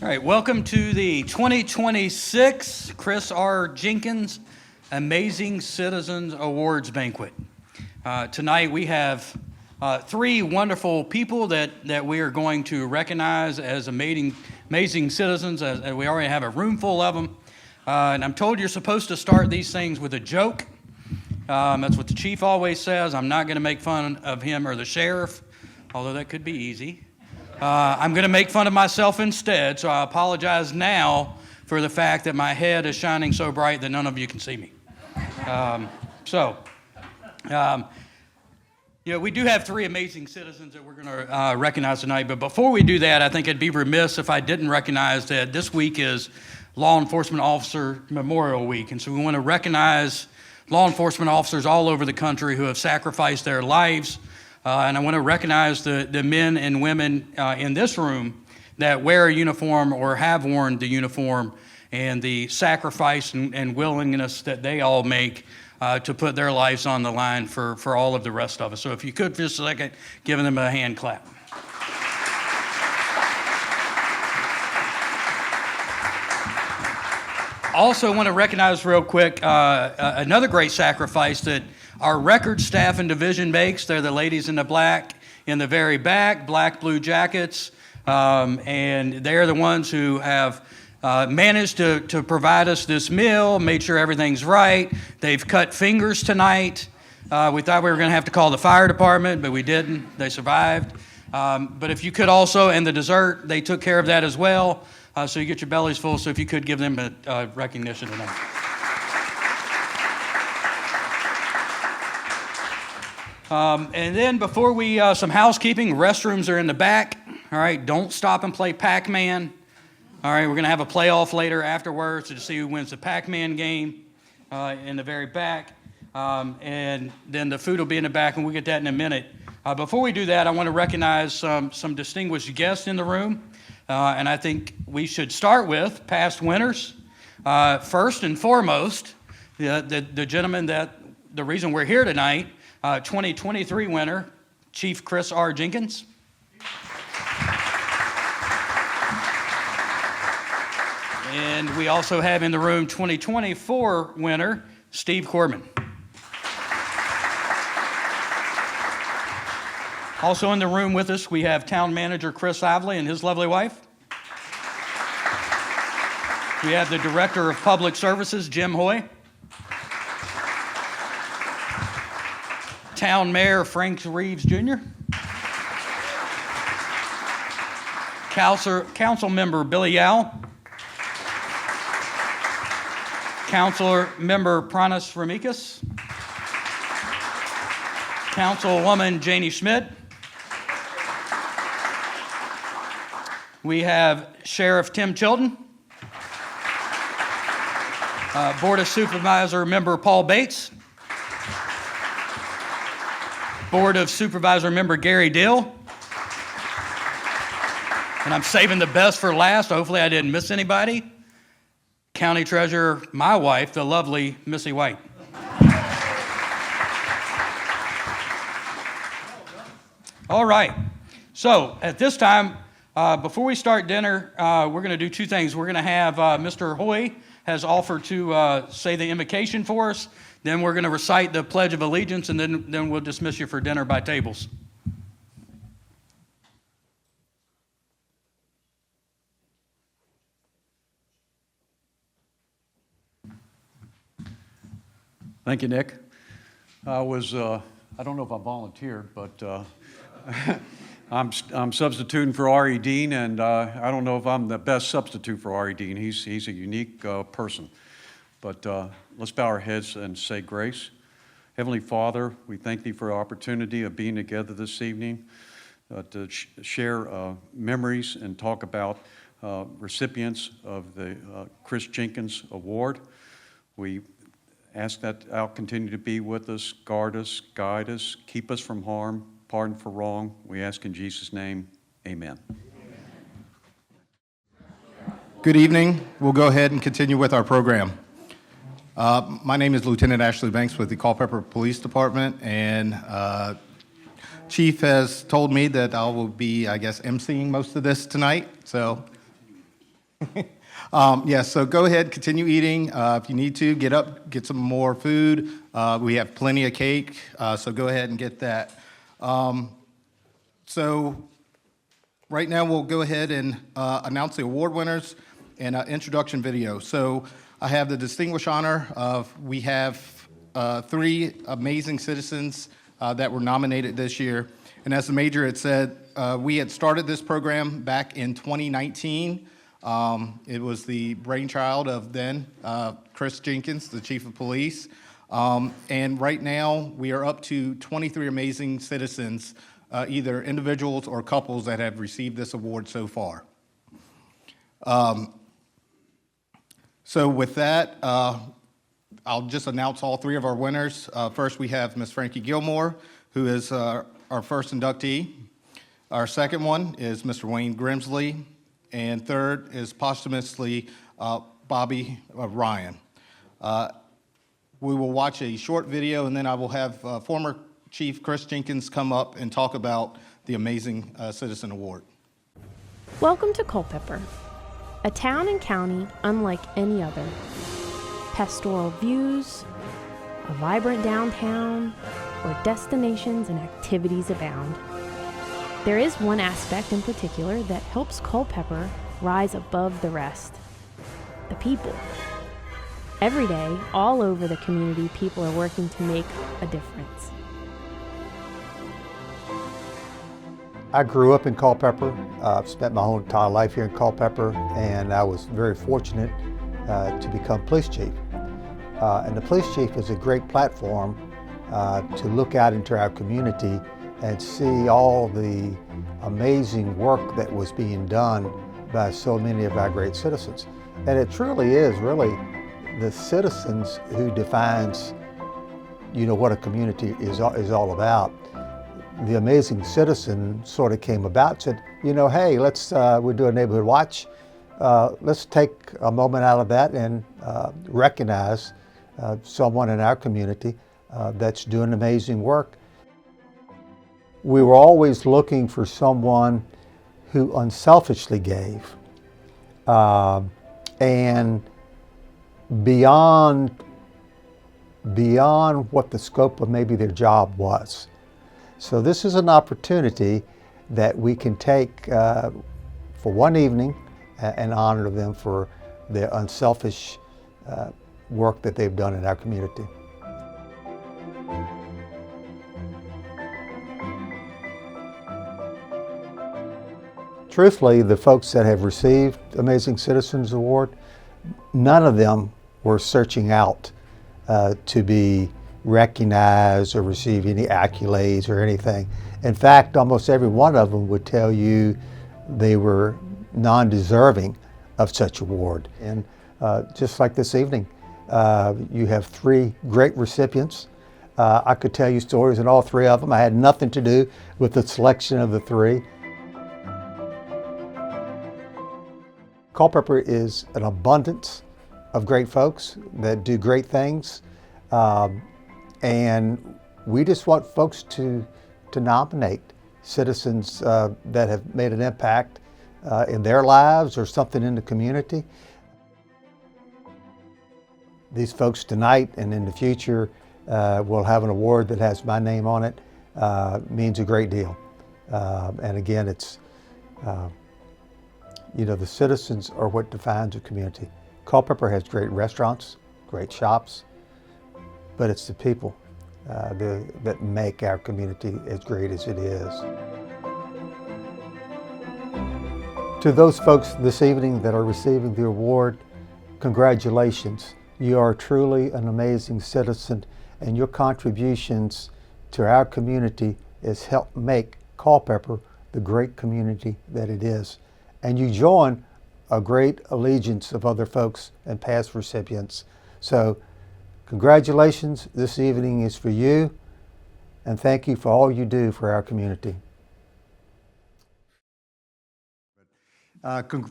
All right, welcome to the 2026 Chris R. Jenkins Amazing Citizens Awards Banquet. Tonight we have three wonderful people that we are going to recognize as amazing citizens, as we already have a room full of them. And I'm told you're supposed to start these things with a joke. That's what the chief always says. I'm not going to make fun of him or the sheriff, although that could be easy. I'm going to make fun of myself instead, so I apologize now for the fact that my head is shining so bright that none of you can see me. We do have three amazing citizens that we're going to recognize tonight, but before we do that, I think it'd be remiss if I didn't recognize that this week is Law Enforcement Officer Memorial Week, and so we want to recognize law enforcement officers all over the country who have sacrificed their lives. And I want to recognize the men and women in this room that wear a uniform or have worn the uniform and the sacrifice and willingness that they all make to put their lives on the line for all of the rest of us. So if you could, for just a second, give them a hand clap. Also want to recognize real quick another great sacrifice that our record staff and division makes. They're the ladies in the black in the very back, black blue jackets, and they're the ones who have managed to provide us this meal, made sure everything's right. They've cut fingers tonight. We thought we were going to have to call the fire department, but we didn't. They survived. But if you could also, and the dessert, they took care of that as well, so you get your bellies full. So if you could give them a recognition tonight. And then before we, some housekeeping, restrooms are in the back. All right, don't stop and play Pac-Man. All right, we're going to have a playoff later afterwards to see who wins the Pac-Man game in the very back. And then the food will be in the back, and we'll get that in a minute. Before we do that, I want to recognize some distinguished guests in the room. And I think we should start with past winners. First and foremost, the gentleman the reason we're here tonight, 2023 winner, Chief Chris R. Jenkins. And we also have in the room 2024 winner, Steve Corbin. Also in the room with us, we have Town Manager Chris Ively and his lovely wife. We have the Director of Public Services, Jim Hoy. Town Mayor Frank Reeves Jr. Council Member Billy Yao. Councilor Member Pranas Ramikas. Councilwoman Janie Schmidt. We have Sheriff Tim Chilton. Board of Supervisor Member Paul Bates. Board of Supervisor Member Gary Dill. And I'm saving the best for last. Hopefully I didn't miss anybody. County Treasurer, my wife, the lovely Missy White. All right. So at this time, before we start dinner, we're going to do two things. We're going to have Mr. Hoy has offered to say the invocation for us. Then we're going to recite the Pledge of Allegiance, and then we'll dismiss you for dinner by tables. Thank you, Nick. I don't know if I volunteered, but I'm substituting for R.E. Dean, and I don't know if I'm the best substitute for R.E. Dean. He's a unique person. But let's bow our heads and say grace. Heavenly Father, we thank Thee for the opportunity of being together this evening to share memories and talk about recipients of the Chris Jenkins Award. We ask that Thou continue to be with us, guard us, guide us, keep us from harm, pardon for wrong. We ask in Jesus' name, amen. Good evening. We'll go ahead and continue with our program. My name is Lieutenant Ashley Banks with the Culpeper Police Department, and Chief has told me that I will be, emceeing most of this tonight. So Yes, so go ahead, continue eating. If you need to, get up, get some more food. We have plenty of cake, so go ahead and get that. So right now, we'll go ahead and announce the award winners and introduction video. So I have the distinguished honor of, we have three amazing citizens that were nominated this year. And as the major had said, we had started this program back in 2019. It was the brainchild of then Chris Jenkins, the chief of police. And right now, we are up to 23 amazing citizens, either individuals or couples that have received this award so far. So with that, I'll just announce all three of our winners. First, we have Ms. Frankie Gilmore, who is our first inductee. Our second one is Mr. Wayne Grimsley. And third is posthumously Bobby Ryan. We will watch a short video, and then I will have former Chief Chris Jenkins come up and talk about the Amazing Citizen Award. Welcome to Culpeper, a town and county unlike any other. Pastoral views, a vibrant downtown, where destinations and activities abound. There is one aspect in particular that helps Culpeper rise above the rest: the people. Every day, all over the community, people are working to make a difference. I grew up in Culpeper. I've spent my whole entire life here in Culpeper, and I was very fortunate to become police chief. And the police chief is a great platform to look out into our community and see all the amazing work that was being done by so many of our great citizens. And it truly is really the citizens who defines, what a community is all about. The Amazing Citizen sort of came about, said, hey, let's we'll do a neighborhood watch. Let's take a moment out of that and recognize someone in our community that's doing amazing work. We were always looking for someone who unselfishly gave, and beyond what the scope of maybe their job was. So this is an opportunity that we can take for one evening and honor them for their unselfish work that they've done in our community. Truthfully, the folks that have received Amazing Citizens Award, none of them were searching out to be recognized or receive any accolades or anything. In fact, almost every one of them would tell you they were non-deserving of such award. And just like this evening, you have three great recipients. I could tell you stories in all three of them. I had nothing to do with the selection of the three. Culpeper is an abundance of great folks that do great things, and we just want folks to nominate citizens that have made an impact in their lives or something in the community. These folks tonight and in the future will have an award that has my name on it. Means a great deal. And again, it's the citizens are what defines a community. Culpeper has great restaurants, great shops, but it's the people that make our community as great as it is. To those folks this evening that are receiving the award, congratulations. You are truly an amazing citizen, and your contributions to our community has helped make Culpeper the great community that it is. And you join a great allegiance of other folks and past recipients. So congratulations, this evening is for you, and thank you for all you do for our community.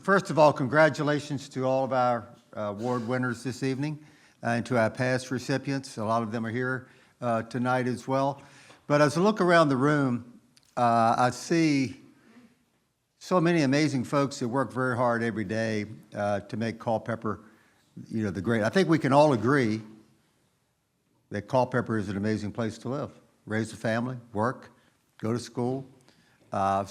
First of all, congratulations to all of our award winners this evening and to our past recipients. A lot of them are here tonight as well. But as I look around the room, I see so many amazing folks that work very hard every day to make Culpeper, the great. I think we can all agree that Culpeper is an amazing place to live, raise a family, work, go to school. But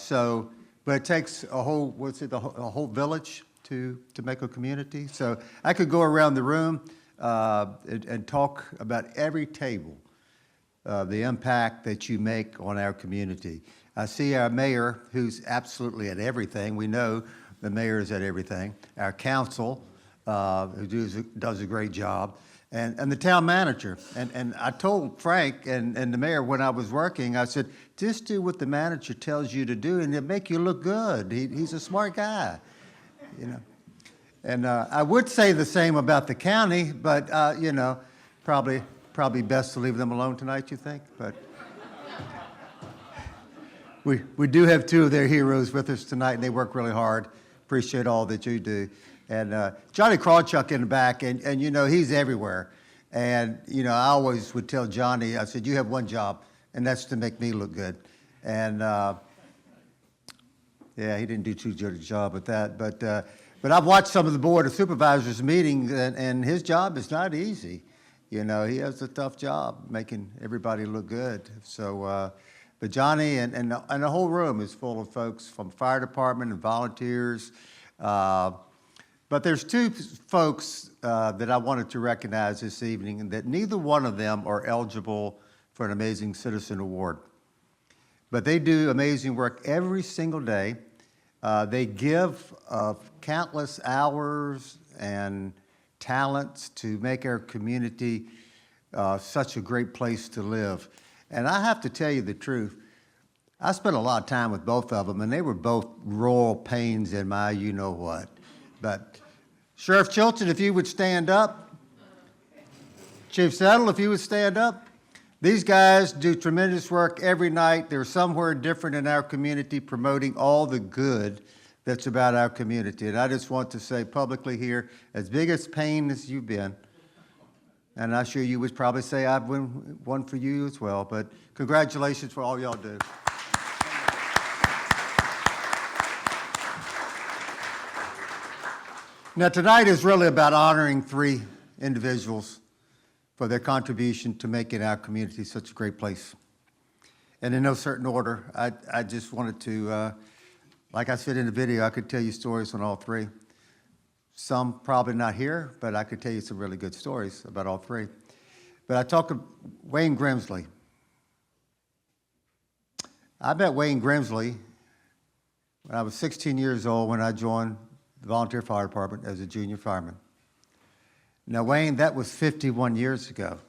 it takes a whole, a whole village to make a community. So I could go around the room and talk about every table, the impact that you make on our community. I see our mayor, who's absolutely at everything. We know the mayor is at everything. Our council, who does a great job. And the town manager. And I told Frank and the mayor when I was working, I said, just do what the manager tells you to do and it'll make you look good. He's a smart guy, And I would say the same about the county, but, probably best to leave them alone tonight, you think? But we do have two of their heroes with us tonight, and they work really hard. Appreciate all that you do. And Johnny Krawchuk in the back, and he's everywhere. And, I always would tell Johnny, I said, you have one job, and that's to make me look good. And, yeah, he didn't do too good a job with that. But I've watched some of the Board of Supervisors meetings, and his job is not easy. He has a tough job making everybody look good. So, but Johnny and the whole room is full of folks from fire department and volunteers. But there's two folks that I wanted to recognize this evening, and that neither one of them are eligible for an Amazing Citizen Award. But they do amazing work every single day. They give countless hours and talents to make our community such a great place to live. And I have to tell you the truth, I spent a lot of time with both of them, and they were both royal pains in my you-know-what. But Sheriff Chilton, if you would stand up. Chief Settle, if you would stand up. These guys do tremendous work every night. They're somewhere different in our community promoting all the good that's about our community. And I just want to say publicly here, as big as pain as you've been, and I'm sure you would probably say I've been one for you as well, but congratulations for all y'all do. Now, tonight is really about honoring three individuals for their contribution to making our community such a great place. And in no certain order, I just wanted to, like I said in the video, I could tell you stories on all three. Some probably not here, but I could tell you some really good stories about all three. But I talked to Wayne Grimsley. I met Wayne Grimsley when I was 16 years old when I joined the volunteer fire department as a junior fireman. Now, Wayne, that was 51 years ago.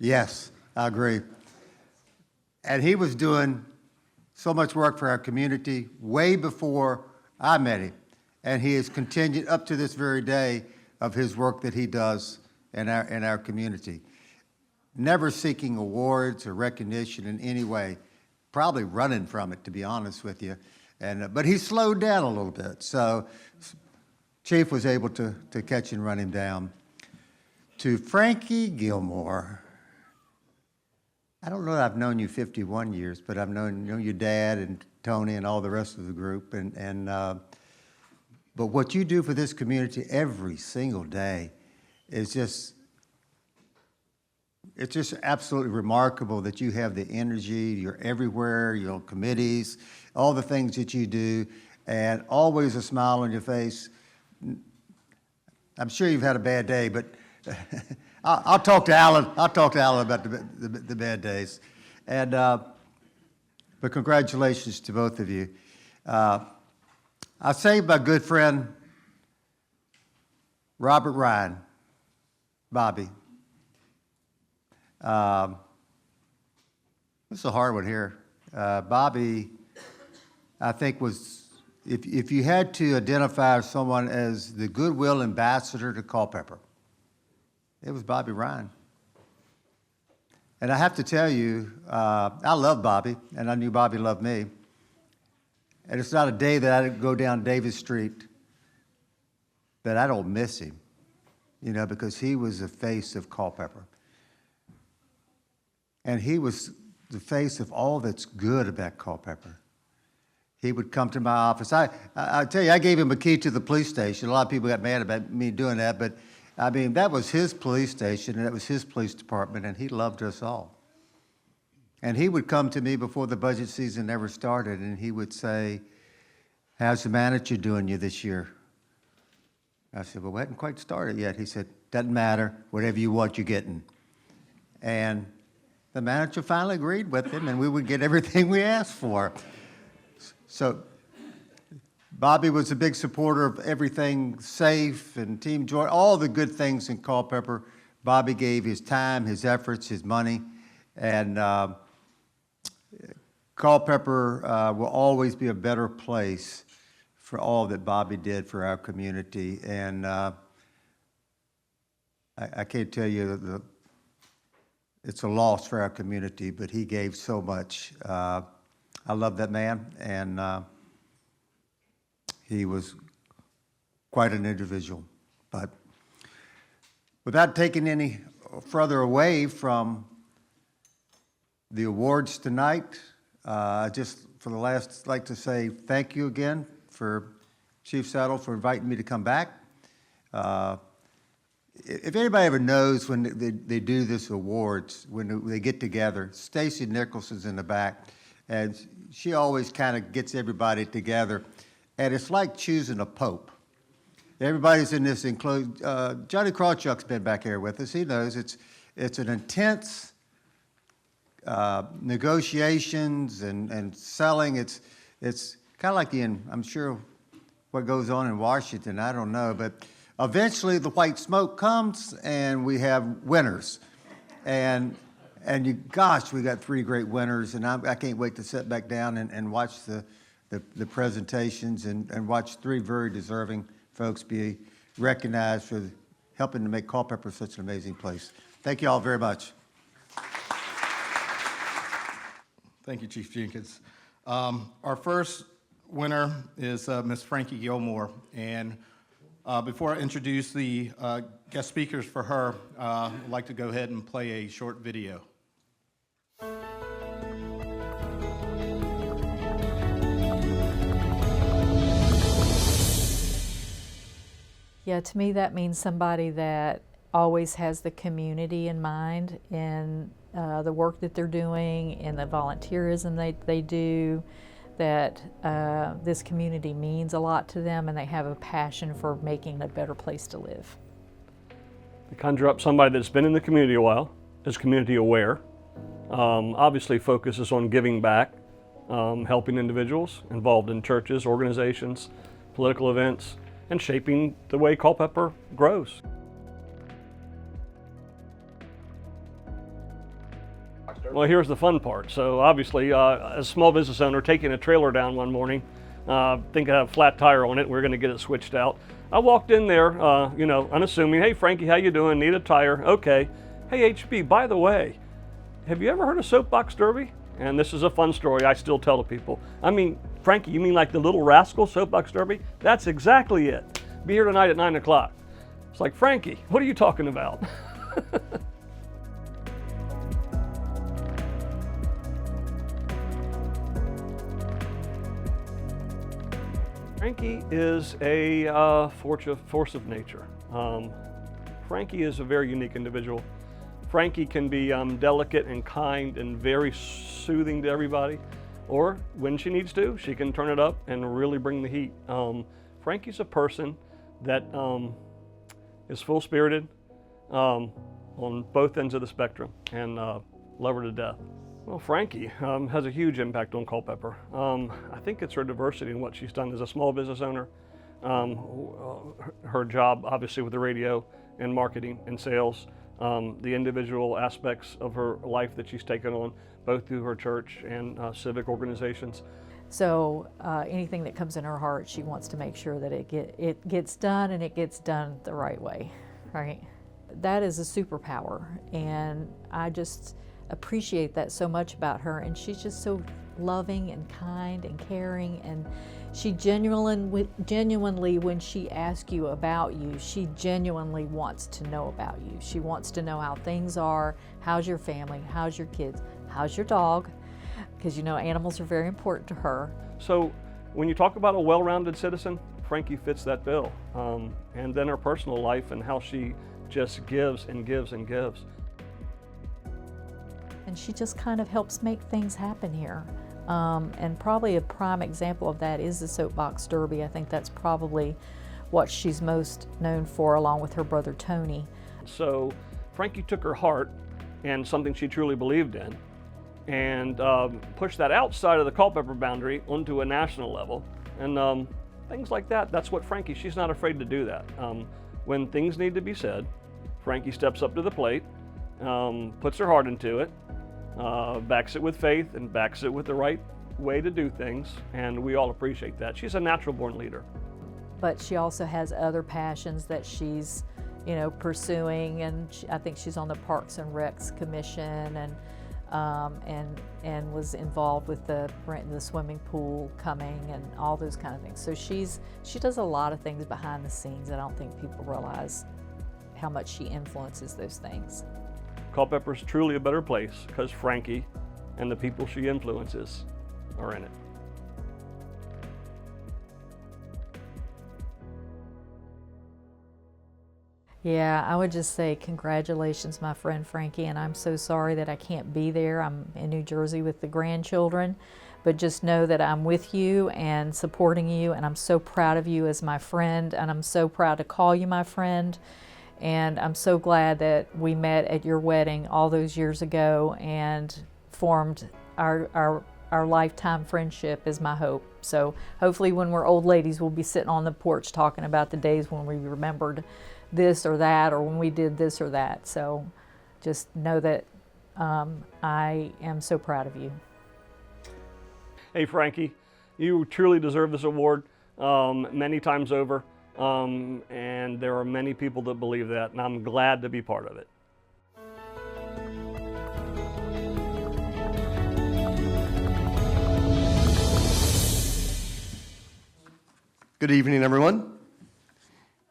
Yes, I agree. And he was doing so much work for our community way before I met him. And he has continued up to this very day of his work that he does in our community. Never seeking awards or recognition in any way, probably running from it, to be honest with you. But he slowed down a little bit, so Chief was able to catch and run him down. To Frankie Gilmore, I don't know that I've known you 51 years, but I've known your dad and Tony and all the rest of the group. But what you do for this community every single day is it's just absolutely remarkable that you have the energy, you're everywhere, you're on committees, all the things that you do, and always a smile on your face. I'm sure you've had a bad day, but I'll talk to Alan. I'll talk to Alan about the bad days. But congratulations to both of you. I saved my good friend, Robert Ryan, Bobby. This is a hard one here. Bobby, I think, was, if you had to identify someone as the goodwill ambassador to Culpeper, it was Bobby Ryan. And I have to tell you, I love Bobby, and I knew Bobby loved me. And it's not a day that I go down Davis Street that I don't miss him, because he was the face of Culpeper. And he was the face of all that's good about Culpeper. He would come to my office. I tell you, I gave him a key to the police station. A lot of people got mad about me doing that, but I mean, that was his police station, and it was his police department, and he loved us all. And he would come to me before the budget season ever started, and he would say, "How's the manager doing you this year?" I said, "Well, we hadn't quite started yet." He said, "Doesn't matter. Whatever you want, you're getting." And the manager finally agreed with him, and we would get everything we asked for. So Bobby was a big supporter of everything safe and Team Joy, all the good things in Culpeper. Bobby gave his time, his efforts, his money, and Culpeper will always be a better place for all that Bobby did for our community. And I can't tell you, it's a loss for our community, but he gave so much. I love that man, and he was quite an individual. But without taking any further away from the awards tonight, just for the last, like to say thank you again for Chief Settle for inviting me to come back. If anybody ever knows when they do this awards, when they get together, Stacy Nicholson's in the back, and she always kind of gets everybody together, and it's like choosing a pope. Everybody's in this enclosed. Johnny Krawchuk's been back here with us. He knows it's an intense negotiations and selling. It's kind of like I'm sure what goes on in Washington. I don't know, but eventually the white smoke comes and we have winners. And gosh, we got 3 great winners, and I can't wait to sit back down and watch the presentations and watch 3 very deserving folks be recognized for helping to make Culpeper such an amazing place. Thank you all very much. Thank you, Chief Jenkins. Our first winner is Ms. Frankie Gilmore, and before I introduce the guest speakers for her, I'd like to go ahead and play a short video. Yeah, to me that means somebody that always has the community in mind in the work that they're doing and the volunteerism they do, that this community means a lot to them and they have a passion for making a better place to live. They conjure up somebody that's been in the community a while, is community aware, obviously focuses on giving back, helping individuals involved in churches, organizations, political events, and shaping the way Culpeper grows. Well, here's the fun part. So obviously, as a small business owner, taking a trailer down one morning, thinking I had a flat tire on it, we're gonna get it switched out. I walked in there, unassuming, "Hey Frankie, how you doing? Need a tire?" "Okay." "Hey HB, by the way, have you ever heard of Soapbox Derby?" And this is a fun story I still tell to people. I mean, "Frankie, you mean like the Little Rascal Soapbox Derby?" "That's exactly it. Be here tonight at 9 o'clock. It's like, "Frankie, what are you talking about?" Frankie is a force of nature. Frankie is a very unique individual. Frankie can be delicate and kind and very soothing to everybody, or when she needs to, she can turn it up and really bring the heat. Frankie's a person that is full-spirited on both ends of the spectrum, and love her to death. Well, Frankie has a huge impact on Culpeper. I think it's her diversity in what she's done as a small business owner. Her job, obviously, with the radio and marketing and sales, the individual aspects of her life that she's taken on, both through her church and civic organizations. So anything that comes in her heart, she wants to make sure that it gets done, and it gets done the right way, right? That is a superpower, and I just appreciate that so much about her. And she's just so loving and kind and caring, and she genuinely, when she asks you about you, she genuinely wants to know about you. She wants to know how things are, how's your family, how's your kids, how's your dog? Because you know animals are very important to her. So when you talk about a well-rounded citizen, Frankie fits that bill. And then her personal life and how she just gives and gives and gives. And she just kind of helps make things happen here. And probably a prime example of that is the Soapbox Derby. I think that's probably what she's most known for, along with her brother Tony. So Frankie took her heart and something she truly believed in and pushed that outside of the Culpeper boundary onto a national level. And things like that, that's what Frankie, she's not afraid to do that. When things need to be said, Frankie steps up to the plate, puts her heart into it, backs it with faith and backs it with the right way to do things, and we all appreciate that. She's a natural born leader. But she also has other passions that she's, you know, pursuing, and I think she's on the Parks and Recs Commission, and was involved with the swimming pool coming and all those kind of things. So she does a lot of things behind the scenes. I don't think people realize how much she influences those things. Culpeper's truly a better place because Frankie and the people she influences are in it. Yeah, I would just say congratulations, my friend Frankie, and I'm so sorry that I can't be there. I'm in New Jersey with the grandchildren, but just know that I'm with you and supporting you, and I'm so proud of you as my friend, and I'm so proud to call you my friend, and I'm so glad that we met at your wedding all those years ago and formed our lifetime friendship is my hope. So hopefully when we're old ladies, we'll be sitting on the porch talking about the days when we remembered this or that, or when we did this or that. So just know that I am so proud of you. Hey Frankie, you truly deserve this award many times over, and there are many people that believe that, and I'm glad to be part of it. Good evening, everyone.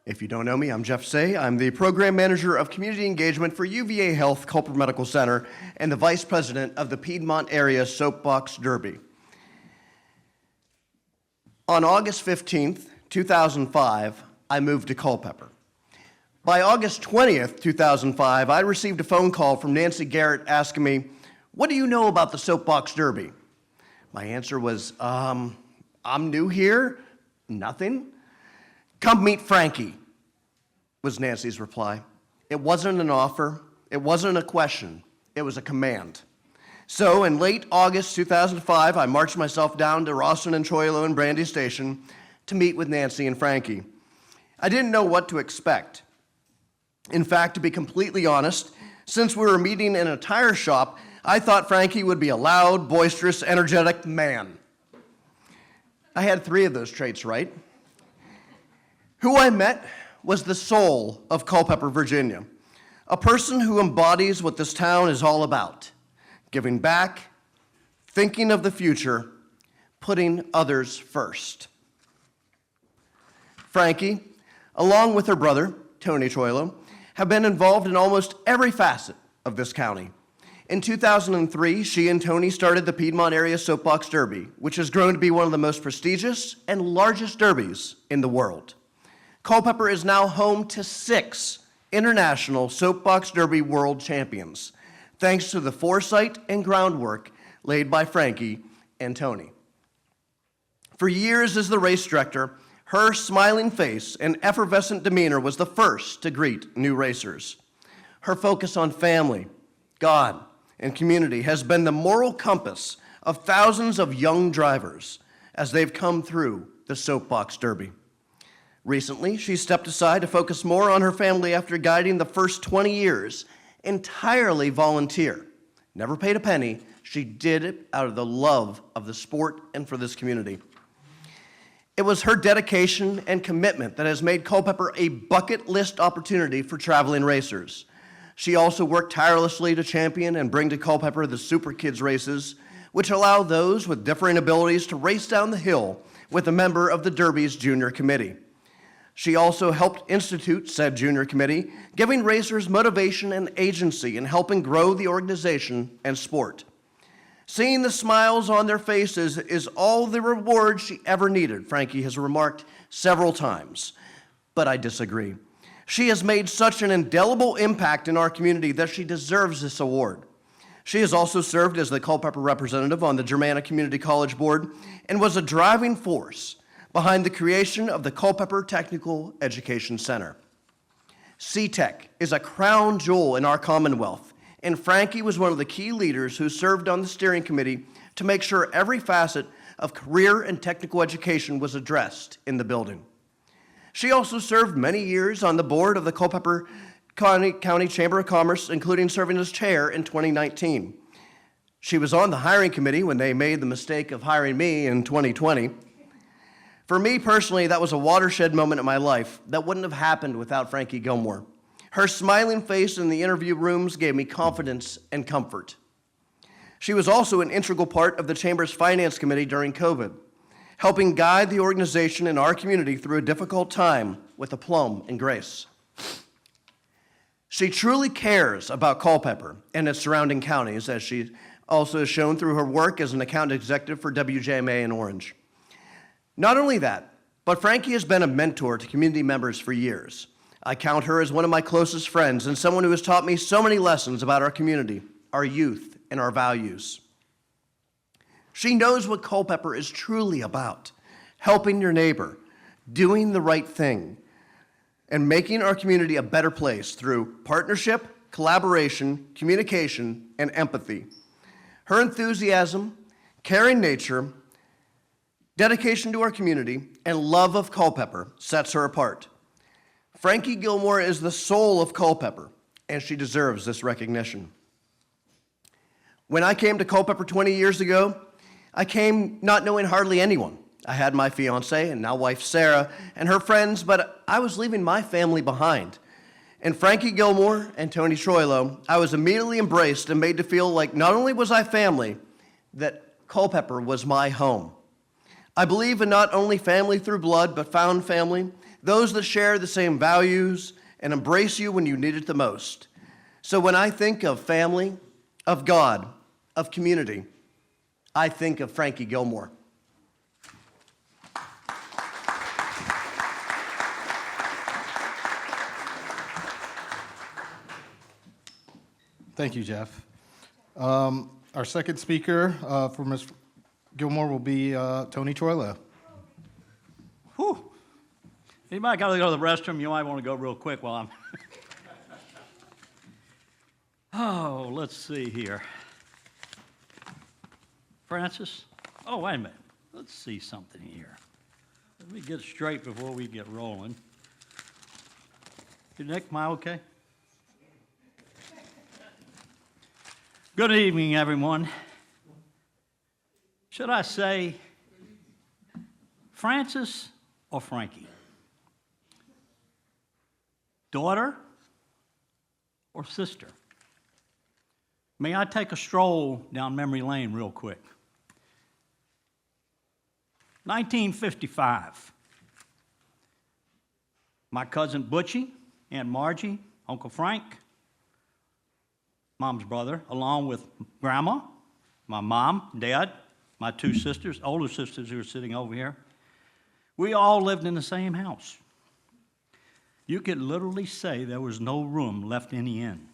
If you don't know me, I'm Jeff Say. I'm the Program Manager of Community Engagement for UVA Health Culpeper Medical Center and the Vice President of the Piedmont Area Soapbox Derby. On August 15th, 2005, I moved to Culpeper. By August 20th, 2005, I received a phone call from Nancy Garrett asking me, "What do you know about the Soapbox Derby?" My answer was, I'm new here, nothing. "Come meet Frankie," was Nancy's reply. It wasn't an offer, it wasn't a question, it was a command. So in late August 2005, I marched myself down to Rawson and Choilo and Brandy Station to meet with Nancy and Frankie. I didn't know what to expect. In fact, to be completely honest, since we were meeting in a tire shop, I thought Frankie would be a loud, boisterous, energetic man. I had 3 of those traits right. Who I met was the soul of Culpeper, Virginia, a person who embodies what this town is all about: giving back, thinking of the future, putting others first. Frankie, along with her brother, Tony Choilo, have been involved in almost every facet of this county. In 2003, she and Tony started the Piedmont Area Soapbox Derby, which has grown to be one of the most prestigious and largest derbies in the world. Culpeper is now home to 6 international Soapbox Derby world champions, thanks to the foresight and groundwork laid by Frankie and Tony. For years as the race director, her smiling face and effervescent demeanor was the first to greet new racers. Her focus on family, God, and community has been the moral compass of thousands of young drivers as they've come through the Soapbox Derby. Recently, she stepped aside to focus more on her family after guiding the first 20 years, entirely volunteer. Never paid a penny. She did it out of the love of the sport and for this community. It was her dedication and commitment that has made Culpeper a bucket list opportunity for traveling racers. She also worked tirelessly to champion and bring to Culpeper the Super Kids races, which allow those with differing abilities to race down the hill with a member of the Derby's junior committee. She also helped institute said junior committee, giving racers motivation and agency in helping grow the organization and sport. Seeing the smiles on their faces is all the reward she ever needed, Frankie has remarked several times. But I disagree. She has made such an indelible impact in our community that she deserves this award. She has also served as the Culpeper representative on the Germanna Community College Board and was a driving force behind the creation of the Culpeper Technical Education Center. CTEC is a crown jewel in our Commonwealth, and Frankie was one of the key leaders who served on the steering committee to make sure every facet of career and technical education was addressed in the building. She also served many years on the board of the Culpeper County Chamber of Commerce, including serving as chair in 2019. She was on the hiring committee when they made the mistake of hiring me in 2020. For me personally, that was a watershed moment in my life that wouldn't have happened without Frankie Gilmore. Her smiling face in the interview rooms gave me confidence and comfort. She was also an integral part of the Chamber's Finance Committee during COVID, helping guide the organization and our community through a difficult time with aplomb and grace. She truly cares about Culpeper and its surrounding counties, as she also has shown through her work as an account executive for WJMA in Orange. Not only that, but Frankie has been a mentor to community members for years. I count her as one of my closest friends and someone who has taught me so many lessons about our community, our youth, and our values. She knows what Culpeper is truly about: helping your neighbor, doing the right thing, and making our community a better place through partnership, collaboration, communication, and empathy. Her enthusiasm, caring nature, dedication to our community, and love of Culpeper sets her apart. Frankie Gilmore is the soul of Culpeper, and she deserves this recognition. When I came to Culpeper 20 years ago, I came not knowing hardly anyone. I had my fiance and now wife Sarah and her friends, but I was leaving my family behind. And Frankie Gilmore and Tony Troilo, I was immediately embraced and made to feel like not only was I family, that Culpeper was my home. I believe in not only family through blood, but found family, those that share the same values and embrace you when you need it the most. So when I think of family, of God, of community, I think of Frankie Gilmore. Thank you, Jeff. Our second speaker for Ms. Gilmore will be Tony Troilo. Whew. Anybody got to go to the restroom? You might want to go real quick while I'm... Oh, let's see here. Francis? Oh, wait a minute. Let's see something here. Let me get straight before we get rolling. Nick, am I okay? Good evening, everyone. Should I say Francis or Frankie? Daughter or sister? May I take a stroll down memory lane real quick? 1955. My cousin Butchie, Aunt Margie, Uncle Frank, Mom's brother, along with Grandma, my mom, Dad, my two sisters, older sisters who are sitting over here. We all lived in the same house. You could literally say there was no room left any in.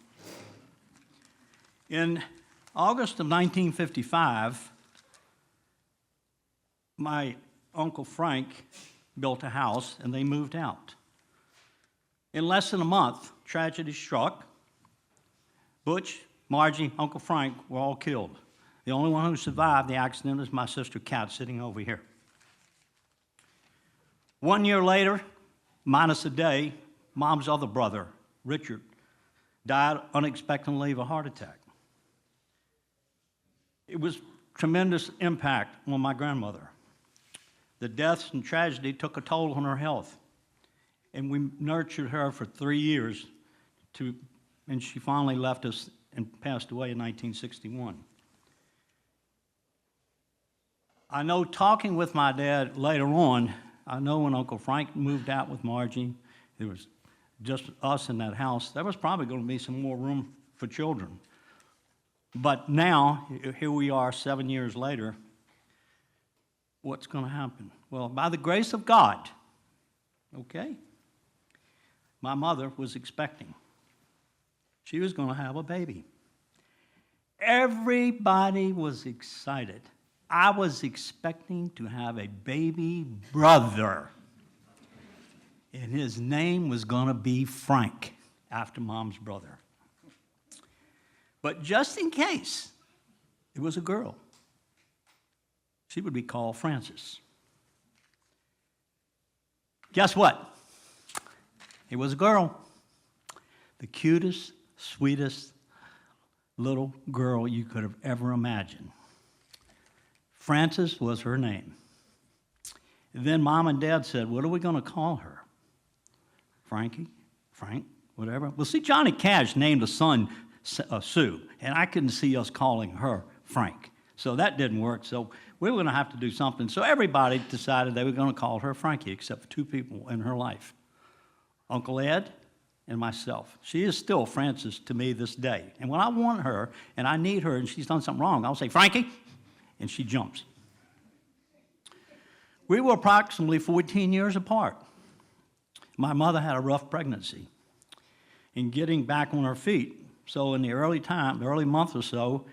In August of 1955, my Uncle Frank built a house and they moved out. In less than a month, tragedy struck. Butch, Margie, Uncle Frank were all killed. The only one who survived the accident is my sister Kat, sitting over here. 1 year later, minus a day, Mom's other brother, Richard, died unexpectedly of a heart attack. It was tremendous impact on my grandmother. The deaths and tragedy took a toll on her health, and we nurtured her for 3 years, and she finally left us and passed away in 1961. I know talking with my dad later on, I know when Uncle Frank moved out with Margie, it was just us in that house. There was probably going to be some more room for children. But now, here we are 7 years later. What's going to happen? Well, by the grace of God, okay, my mother was expecting. She was going to have a baby. Everybody was excited. I was expecting to have a baby brother. And his name was going to be Frank, after Mom's brother. But just in case it was a girl, she would be called Frances. Guess what? It was a girl. The cutest, sweetest little girl you could have ever imagined. Frances was her name. And then Mom and Dad said, what are we going to call her? Frankie? Frank? Whatever. Well, see, Johnny Cash named a son Sue, and I couldn't see us calling her Frank. So that didn't work. So we were going to have to do something. So everybody decided they were going to call her Frankie, except for two people in her life, Uncle Ed and myself. She is still Frances to me this day. And when I want her and I need her and she's done something wrong, I'll say, Frankie, and she jumps. We were approximately 14 years apart. My mother had a rough pregnancy. In getting back on her feet, so in the early month or so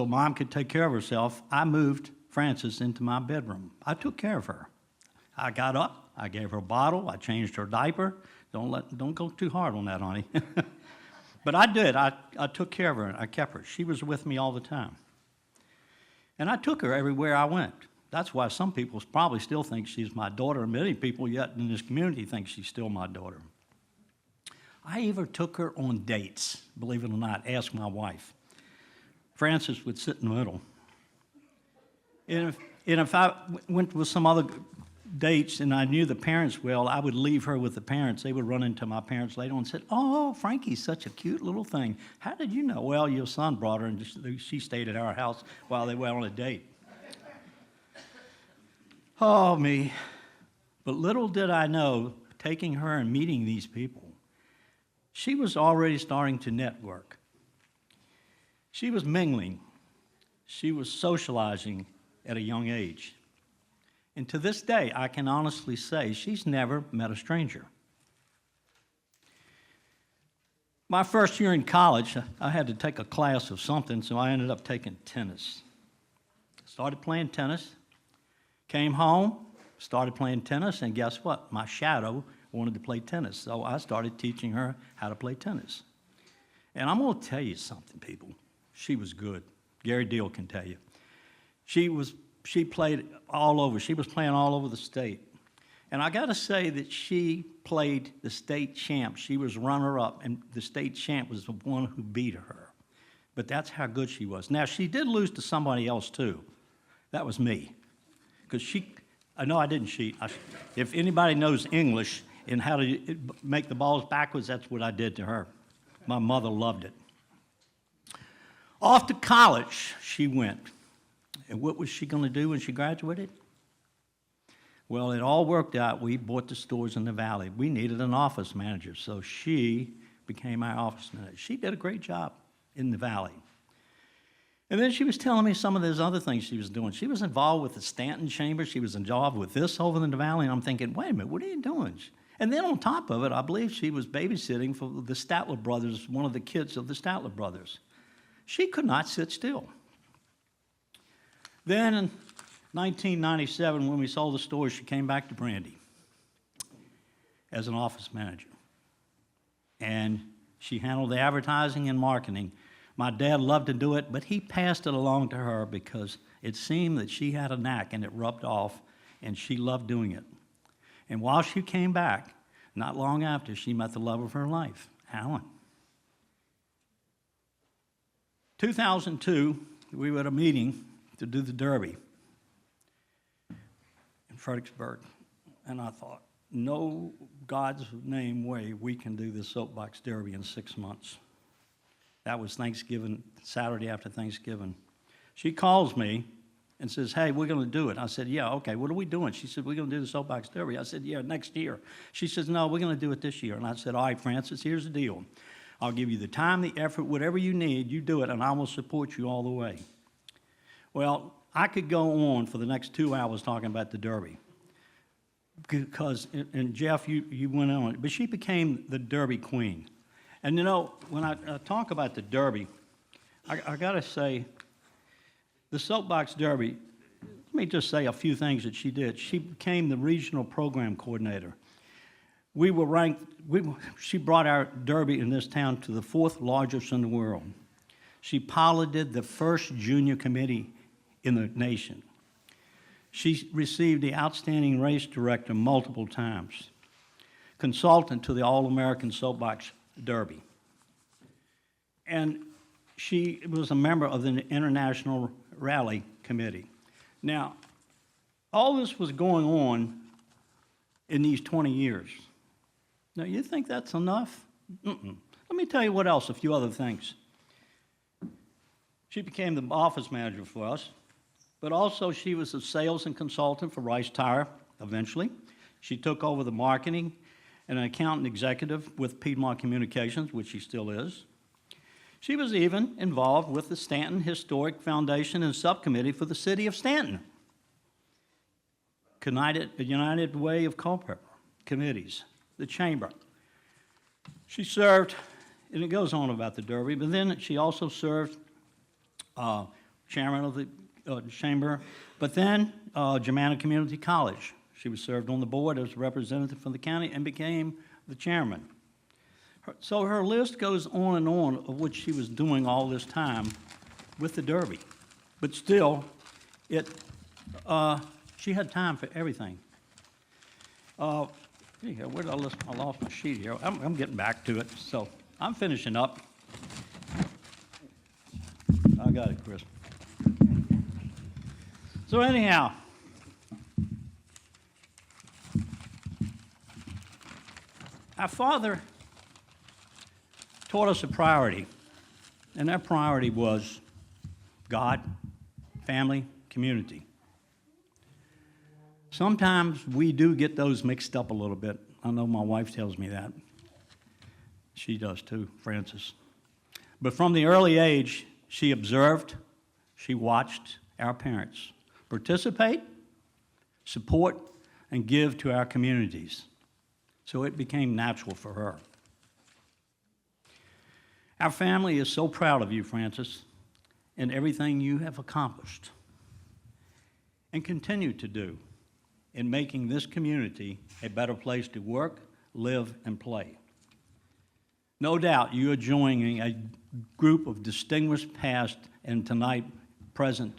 Mom could take care of herself, I moved Frances into my bedroom. I took care of her. I got up, I gave her a bottle, I changed her diaper. Don't go too hard on that, honey. But I did. I took care of her and I kept her. She was with me all the time. And I took her everywhere I went. That's why some people probably still think she's my daughter, and many people yet in this community think she's still my daughter. I even took her on dates, believe it or not. Ask my wife. Frances would sit in the middle. And if I went with some other dates and I knew the parents well, I would leave her with the parents. They would run into my parents later and said, oh, Frankie's such a cute little thing. How did you know? Well, your son brought her, and she stayed at our house while they went on a date. Oh, me. But little did I know, taking her and meeting these people, she was already starting to network. She was mingling. She was socializing at a young age. And to this day, I can honestly say she's never met a stranger. My first year in college, I had to take a class of something, so I ended up taking tennis. Started playing tennis, came home, started playing tennis, and guess what? My shadow wanted to play tennis, so I started teaching her how to play tennis. And I'm going to tell you something, people. She was good. Gary Deal can tell you. She played all over. She was playing all over the state. And I got to say that she played the state champ. She was runner-up, and the state champ was the one who beat her. But that's how good she was. Now, she did lose to somebody else, too. That was me. Because no, I didn't cheat. If anybody knows English and how to make the balls backwards, that's what I did to her. My mother loved it. Off to college she went. And what was she going to do when she graduated? Well, it all worked out. We bought the stores in the valley. We needed an office manager, so she became our office manager. She did a great job in the valley. And then she was telling me some of those other things she was doing. She was involved with the Stanton Chamber. She was involved with this over in the valley. And I'm thinking, wait a minute, what are you doing? And then on top of it, I believe she was babysitting for the Statler brothers, one of the kids of the Statler brothers. She could not sit still. Then in 1997, when we sold the store, she came back to Brandy as an office manager. And she handled the advertising and marketing. My dad loved to do it, but he passed it along to her because it seemed that she had a knack and it rubbed off, and she loved doing it. And while she came back, not long after, she met the love of her life, Alan. 2002, we were at a meeting to do the Derby in Fredericksburg, and I thought, no God's name way we can do the soapbox Derby in 6 months. That was Thanksgiving, Saturday after Thanksgiving. She calls me and says, hey, we're going to do it. I said, yeah, okay, what are we doing? She said, we're going to do the soapbox Derby. I said, yeah, next year. She says, no, we're going to do it this year. And I said, all right, Frances, here's the deal. I'll give you the time, the effort, whatever you need, you do it, and I will support you all the way. Well, I could go on for the next 2 hours talking about the Derby. Because, and Jeff, you went on, but she became the Derby queen. And you know, when I talk about the Derby, I got to say, the Soapbox Derby, let me just say a few things that she did. She became the regional program coordinator. We were ranked, she brought our Derby in this town to the 4th largest in the world. She piloted the first junior committee in the nation. She received the Outstanding Race Director multiple times, consultant to the All-American Soapbox Derby. And she was a member of the International Rally Committee. Now, all this was going on in these 20 years. Now, you think that's enough? Mm-mm. Let me tell you what else, a few other things. She became the office manager for us, but also she was a sales and consultant for Rice Tire eventually. She took over the marketing and an accountant executive with Piedmont Communications, which she still is. She was even involved with the Stanton Historic Foundation and subcommittee for the city of Stanton. United Way of Culpeper committees, the chamber. She served, and it goes on about the Derby, but then she also served chairman of the chamber, but then Germanna Community College. She was served on the board as a representative from the county and became the chairman. So her list goes on and on of what she was doing all this time with the Derby. But still, she had time for everything. Where did I lost my sheet here. I'm getting back to it, so I'm finishing up. I got it, Chris. So anyhow, our father taught us a priority, and that priority was God, family, community. Sometimes we do get those mixed up a little bit. I know my wife tells me that. She does too, Frances. But from the early age, she observed, she watched our parents participate, support, and give to our communities. So it became natural for her. Our family is so proud of you, Frances, and everything you have accomplished and continue to do in making this community a better place to work, live, and play. No doubt you are joining a group of distinguished past and tonight present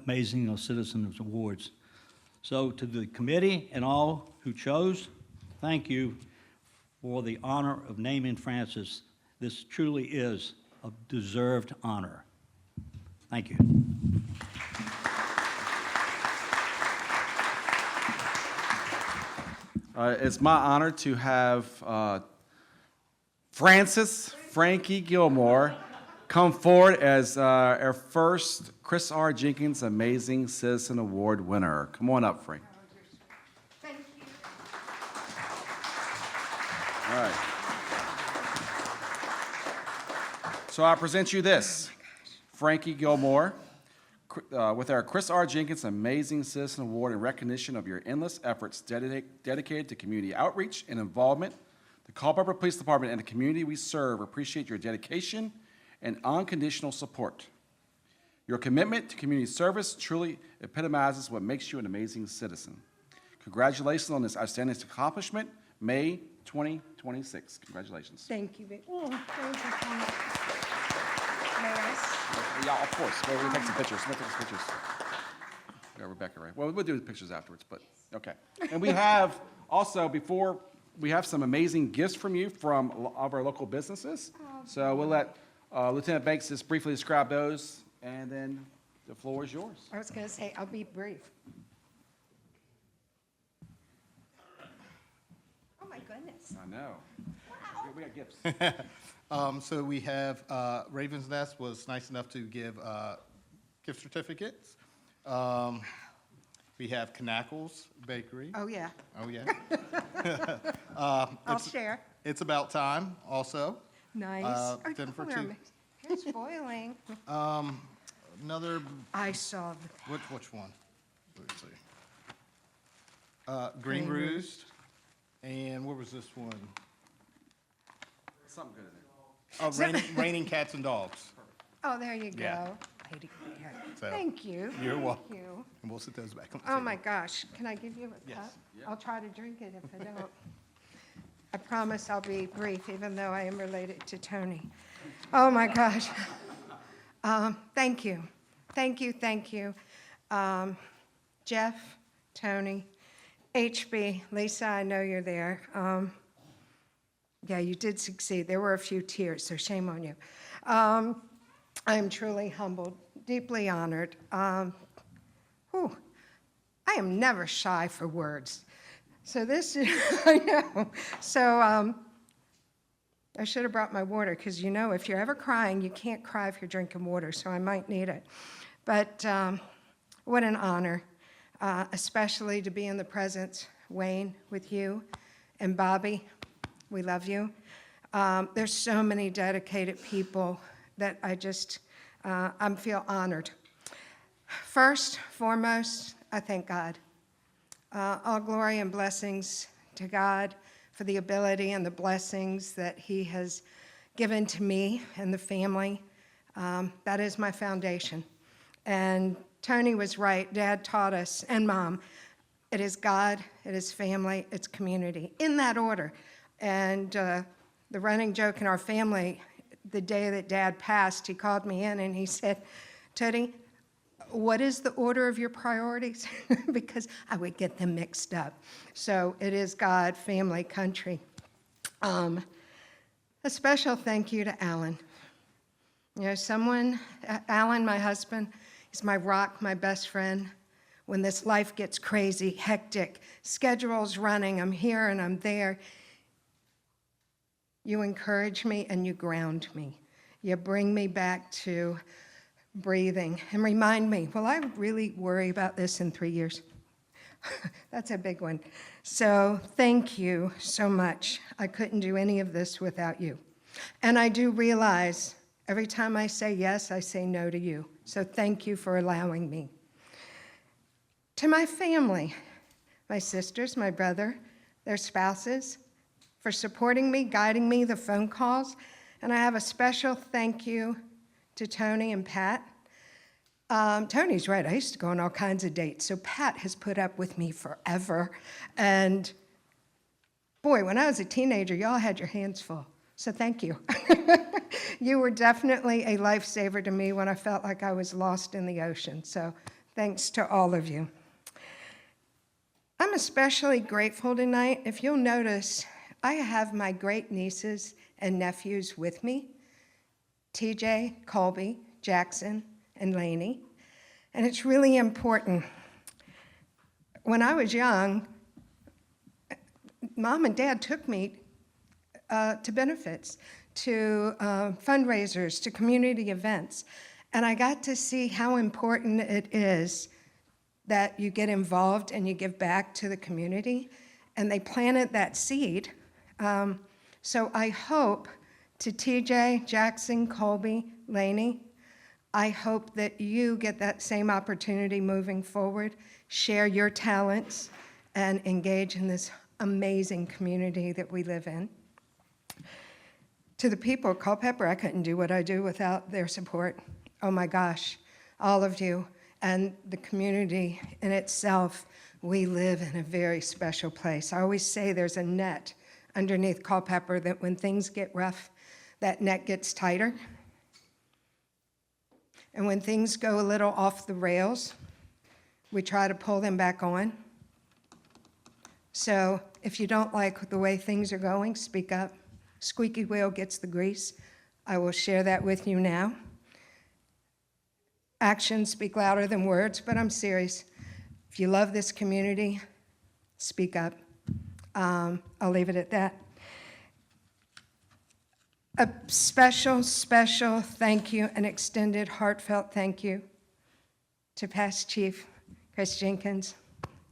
Amazing Citizens Awards. So to the committee and all who chose, thank you for the honor of naming Frances. This truly is a deserved honor. Thank you. It's my honor to have Frankie Gilmore come forward as our first Chris R. Jenkins Amazing Citizen Award winner. Come on up, Frank. Thank you. All right. So I present you this, Frankie Gilmore, with our Chris R. Jenkins Amazing Citizen Award in recognition of your endless efforts dedicated to community outreach and involvement. The Culpeper Police Department and the community we serve appreciate your dedication and unconditional support. Your commitment to community service truly epitomizes what makes you an amazing citizen. Congratulations on this outstanding accomplishment, May 2026. Congratulations. Thank you. Oh, thank you so much. May I? Yeah, of course. We'll take some pictures. We'll take some pictures. Yeah, Rebecca, right? Well, we'll do the pictures afterwards, but okay. And we have also, before, we have some amazing gifts from you from all of our local businesses. So we'll let Lieutenant Banks just briefly describe those, and then the floor is yours. I was going to say, I'll be brief. Oh, my goodness. I know. We got gifts. So we have Raven's Nest was nice enough to give gift certificates. We have Knackles Bakery. Oh, yeah. Oh, yeah. I'll share. It's about time, also. Nice. Then for Where two. am I? You're spoiling. Another, I saw the which one? Let's see. Green Green Roost. And what was this one? Something good in there. Raining Cats and Dogs. Oh, there you go. Yeah. Lady Cat. So, Thank you. you're welcome. Thank you. And we'll sit those back on the Oh table. my gosh, can I give you a Yes. cup? I'll try to drink it if I don't. I promise I'll be brief, even though I am related to Tony. Oh my gosh. Thank you. Thank you, thank you. Jeff, Tony, HB, Lisa, I know you're there. Yeah, you did succeed. There were a few tears, so shame on you. I am truly humbled, deeply honored. Whew, I am never shy for words. So this is, I know. So I should have brought my water, because you know, if you're ever crying, you can't cry if you're drinking water, so I might need it. But what an honor, especially to be in the presence, Wayne, with you, and Bobby, we love you. There's so many dedicated people that I feel honored. First, foremost, I thank God. All glory and blessings to God for the ability and the blessings that He has given to me and the family. That is my foundation. And Tony was right. Dad taught us, and Mom, it is God, it is family, it's community, in that order. And the running joke in our family, the day that Dad passed, he called me in and he said, Tony, what is the order of your priorities? Because I would get them mixed up. So it is God, family, country. A special thank you to Alan. You know, Alan, my husband, he's my rock, my best friend. When this life gets crazy, hectic, schedule's running, I'm here and I'm there, you encourage me and you ground me. You bring me back to breathing and remind me, will I really worry about this in 3 years? That's a big one. So thank you so much. I couldn't do any of this without you. And I do realize every time I say yes, I say no to you. So thank you for allowing me. To my family, my sisters, my brother, their spouses, for supporting me, guiding me, the phone calls. And I have a special thank you to Tony and Pat. Tony's right, I used to go on all kinds of dates, so Pat has put up with me forever. And boy, when I was a teenager, y'all had your hands full, so thank you. You were definitely a lifesaver to me when I felt like I was lost in the ocean, so thanks to all of you. I'm especially grateful tonight. If you'll notice, I have my great nieces and nephews with me, TJ, Colby, Jackson, and Lainey. And it's really important. When I was young, Mom and Dad took me to benefits, to fundraisers, to community events. And I got to see how important it is that you get involved and you give back to the community. And they planted that seed. So I hope to TJ, Jackson, Colby, Lainey, I hope that you get that same opportunity moving forward, share your talents, and engage in this amazing community that we live in. To the people of Culpeper, I couldn't do what I do without their support. Oh my gosh, all of you and the community in itself, we live in a very special place. I always say there's a net underneath Culpeper that when things get rough, that net gets tighter. And when things go a little off the rails, we try to pull them back on. So if you don't like the way things are going, speak up. Squeaky wheel gets the grease. I will share that with you now. Actions speak louder than words, but I'm serious. If you love this community, speak up. I'll leave it at that. A special, special thank you, an extended, heartfelt thank you to Past Chief Chris Jenkins.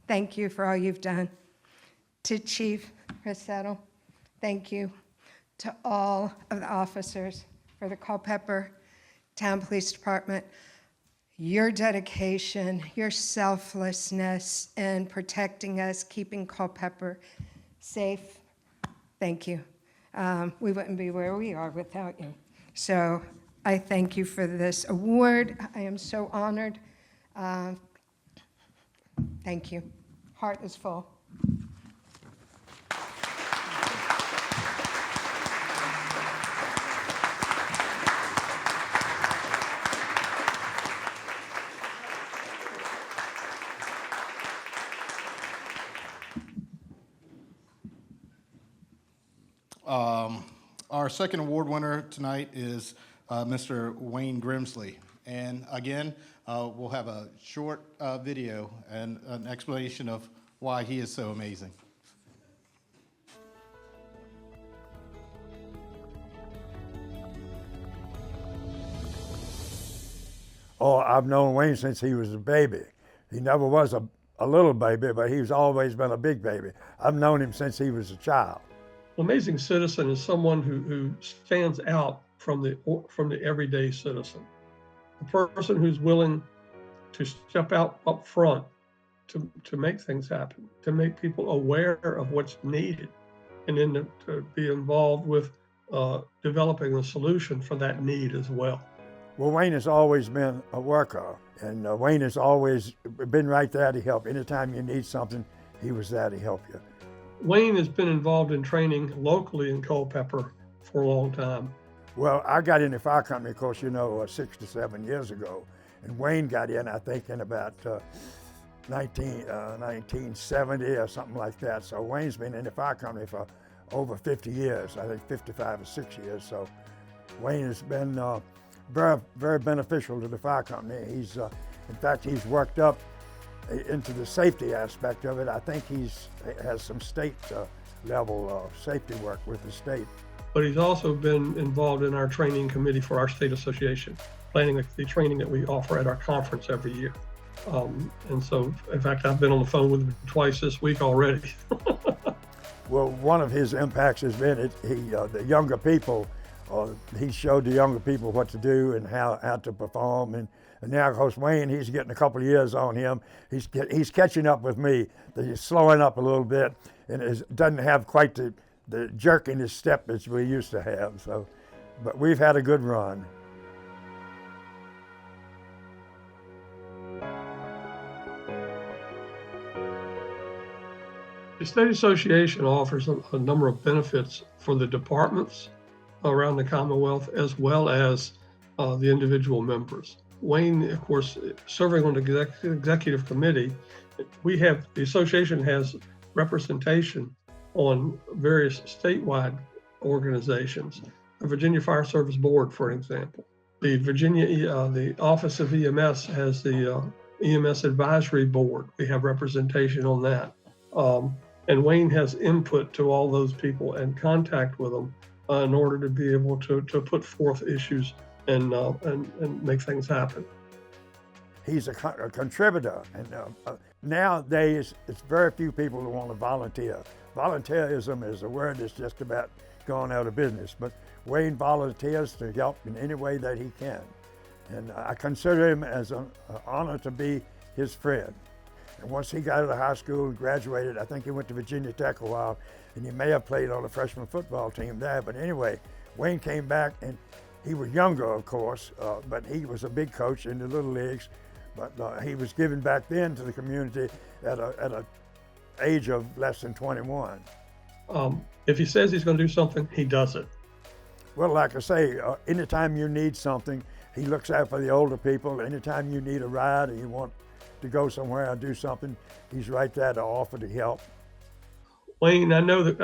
Thank you for all you've done. To Chief Chris Settle, thank you to all of the officers for the Culpeper Town Police Department. Your dedication, your selflessness in protecting us, keeping Culpeper safe. Thank you. We wouldn't be where we are without you. So I thank you for this award. I am so honored. Thank you. Heart is full. Our second award winner tonight is Mr. Wayne Grimsley. And again, we'll have a short video and an explanation of why he is so amazing. Oh, I've known Wayne since he was a baby. He never was a little baby, but he's always been a big baby. I've known him since he was a child. Amazing citizen is someone who stands out from the everyday citizen. A person who's willing to step out up front to make things happen, to make people aware of what's needed, and then to be involved with developing a solution for that need as well. Well, Wayne has always been a worker, and Wayne has always been right there to help. Anytime you need something, he was there to help you. Wayne has been involved in training locally in Culpeper for a long time. Well, I got in the fire company, of course, 6 to 7 years ago, and Wayne got in, I think, in about 1970 or something like that. So Wayne's been in the fire company for over 50 years, I think 55 or 6 years. So Wayne has been very, very beneficial to the fire company. In fact, he's worked up into the safety aspect of it. I think has some state level safety work with the state. But he's also been involved in our training committee for our state association, planning the training that we offer at our conference every year. And so, in fact, I've been on the phone with him twice this week already. Well, one of his impacts has been the younger people. He showed the younger people what to do and how to perform. And now, of course, Wayne, he's getting a couple of years on him. He's catching up with me. He's slowing up a little bit and doesn't have quite the jerk in his step as we used to have. So, but we've had a good run. The state association offers a number of benefits for the departments around the Commonwealth, as well as the individual members. Wayne, of course, serving on the executive committee, the association has representation on various statewide organizations. The Virginia Fire Service Board, for example. The Office of EMS has the EMS Advisory Board. We have representation on that. And Wayne has input to all those people and contact with them in order to be able to put forth issues and make things happen. He's a contributor, and nowadays it's very few people who want to volunteer. Volunteerism is a word that's just about gone out of business, but Wayne volunteers to help in any way that he can. And I consider him as an honor to be his friend. And once he got out of high school and graduated, I think he went to Virginia Tech a while, and he may have played on the freshman football team there. But anyway, Wayne came back, and he was younger, of course, but he was a big coach in the little leagues. But he was giving back then to the community at a age of less than 21. If he says he's going to do something, he does it. Well, like I say, anytime you need something, he looks out for the older people. Anytime you need a ride or you want to go somewhere or do something, he's right there to offer to help. Wayne, I know that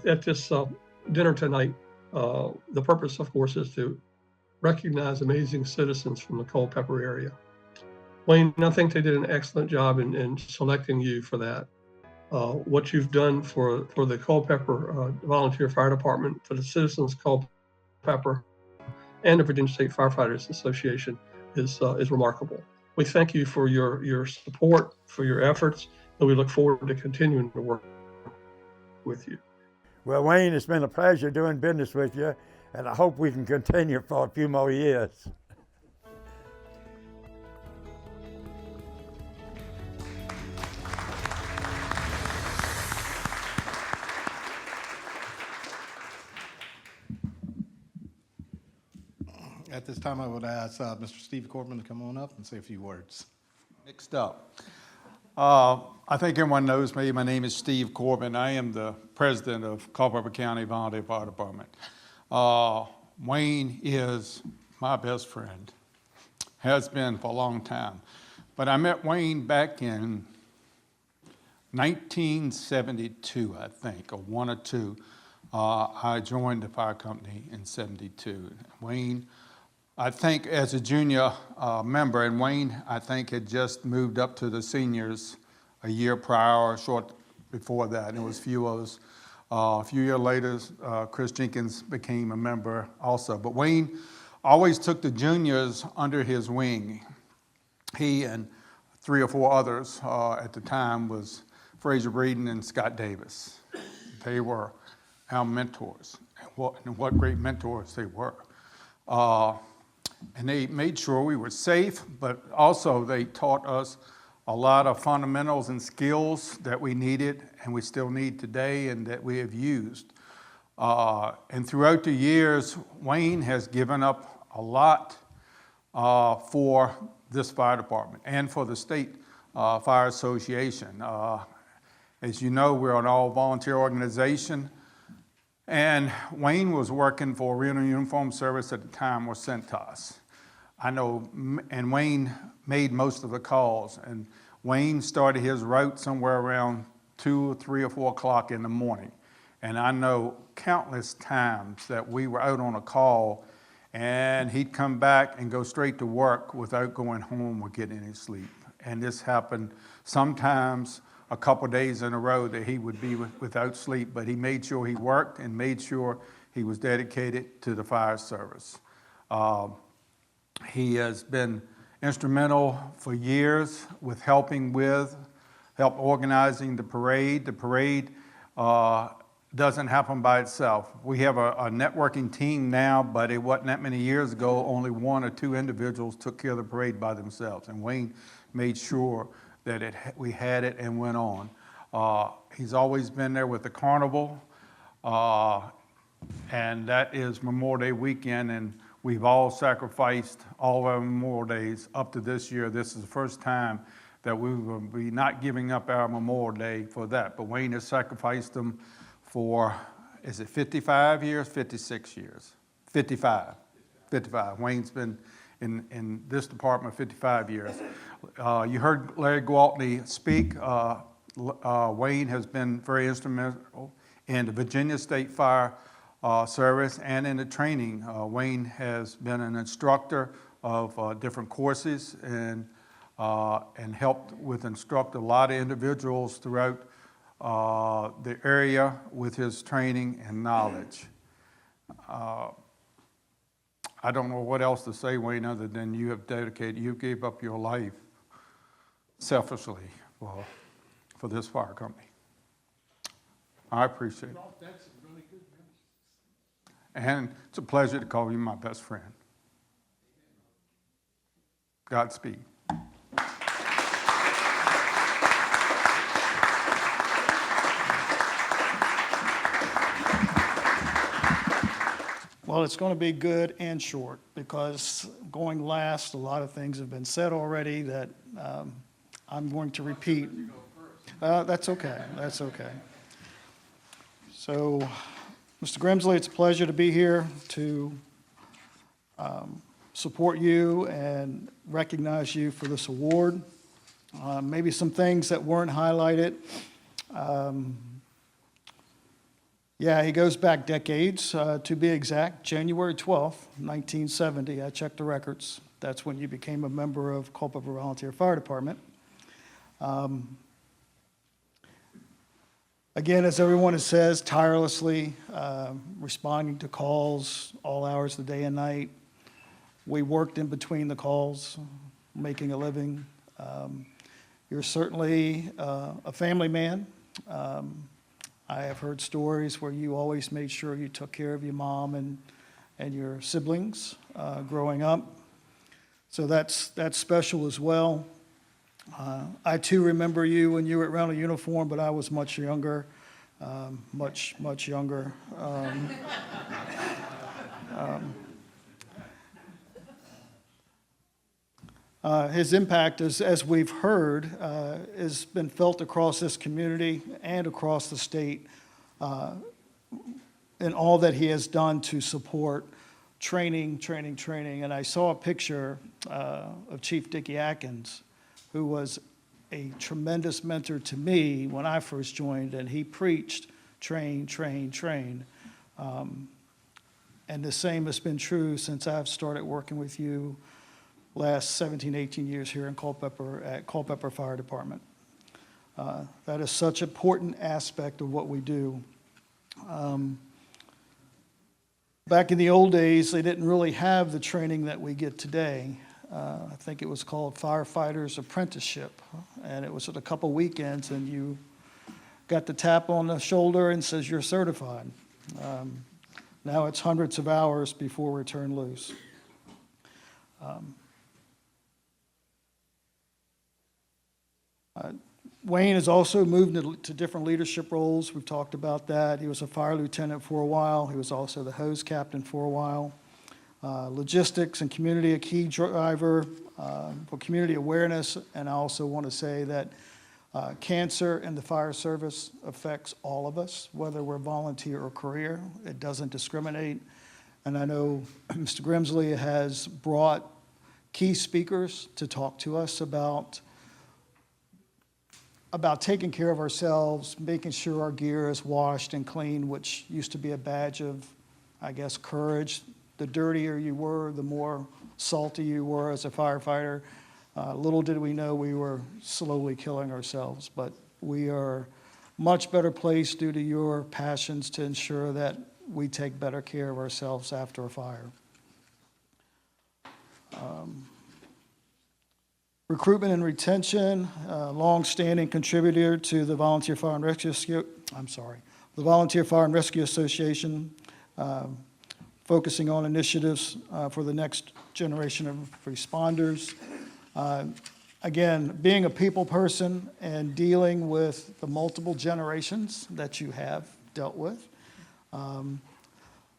at this dinner tonight, the purpose, of course, is to recognize amazing citizens from the Culpeper area. Wayne, I think they did an excellent job in selecting you for that. What you've done for the Culpeper Volunteer Fire Department, for the citizens of Culpeper, and the Virginia State Firefighters Association is remarkable. We thank you for your support, for your efforts, and we look forward to continuing to work with you. Well, Wayne, it's been a pleasure doing business with you, and I hope we can continue for a few more years. At this time, I would ask Mr. Steve Corbin to come on up and say a few words. Mixed up. I think everyone knows me. My name is Steve Corbin. I am the president of Culpeper County Volunteer Fire Department. Wayne is my best friend, has been for a long time. But I met Wayne back in 1972, I think, or 1 or 2. I joined the fire company in 72. Wayne, I think as a junior member, and Wayne, I think, had just moved up to the seniors a year prior or short before that. And it was a few of us. A few years later, Chris Jenkins became a member also. But Wayne always took the juniors under his wing. He and 3 or 4 others at the time was Fraser Breeden and Scott Davis. They were our mentors, and what great mentors they were. And they made sure we were safe, but also they taught us a lot of fundamentals and skills that we needed and we still need today and that we have used. And throughout the years, Wayne has given up a lot for this fire department and for the state fire association. As you know, we're an all-volunteer organization, and Wayne was working for Reno Uniform Service at the time, was sent to us. I know, and Wayne made most of the calls, and Wayne started his route somewhere around 2 or 3 or 4 o'clock in the morning. And I know countless times that we were out on a call and he'd come back and go straight to work without going home or getting any sleep. And this happened sometimes a couple days in a row that he would be without sleep, but he made sure he worked and made sure he was dedicated to the fire service. He has been instrumental for years with help organizing the parade. The parade doesn't happen by itself. We have a networking team now, but it wasn't that many years ago. Only 1 or 2 individuals took care of the parade by themselves, and Wayne made sure that we had it and went on. He's always been there with the carnival, and that is Memorial Day weekend, and we've all sacrificed all of our Memorial Days up to this year. This is the first time that we will be not giving up our Memorial Day for that, but Wayne has sacrificed them for, is it 55 years, 56 years? 55. Wayne's been in this department 55 years. You heard Larry Gwaltney speak. Wayne has been very instrumental in the Virginia State Fire Service and in the training. Wayne has been an instructor of different courses and helped with instruct a lot of individuals throughout the area with his training and knowledge. I don't know what else to say, Wayne, other than you gave up your life selfishly for this fire company. I appreciate it. And it's a pleasure to call you my best friend. Godspeed. Well, it's going to be good and short because going last, a lot of things have been said already that I'm going to repeat. That's okay. That's okay. So, Mr. Grimsley, it's a pleasure to be here to support you and recognize you for this award. Maybe some things that weren't highlighted. Yeah, he goes back decades, to be exact, January 12th, 1970. I checked the records. That's when you became a member of Culpeper Volunteer Fire Department. Again, as everyone says, tirelessly responding to calls all hours of the day and night. We worked in between the calls, making a living. You're certainly a family man. I have heard stories where you always made sure you took care of your mom and your siblings growing up. So that's special as well. I too remember you when you were around a uniform, but I was much younger, much younger. His impact, as we've heard, has been felt across this community and across the state in all that he has done to support training. And I saw a picture of Chief Dickie Atkins, who was a tremendous mentor to me when I first joined, and he preached, train. And the same has been true since I've started working with you last 17, 18 years here in Culpeper at Culpeper Fire Department. That is such an important aspect of what we do. Back in the old days, they didn't really have the training that we get today. I think it was called Firefighter's Apprenticeship, and it was at a couple weekends, and you got the tap on the shoulder and says you're certified. Now it's hundreds of hours before we turn loose. Wayne has also moved to different leadership roles. We've talked about that. He was a fire lieutenant for a while. He was also the hose captain for a while. Logistics and community, a key driver for community awareness. And I also want to say that cancer in the fire service affects all of us, whether we're volunteer or career. It doesn't discriminate. And I know Mr. Grimsley has brought key speakers to talk to us about taking care of ourselves, making sure our gear is washed and clean, which used to be a badge of, I guess, courage. The dirtier you were, the more salty you were as a firefighter. Little did we know we were slowly killing ourselves, but we are much better placed due to your passions to ensure that we take better care of ourselves after a fire. Recruitment and retention, long-standing contributor to the Volunteer Fire and Rescue Association, focusing on initiatives for the next generation of responders. Again, being a people person and dealing with the multiple generations that you have dealt with.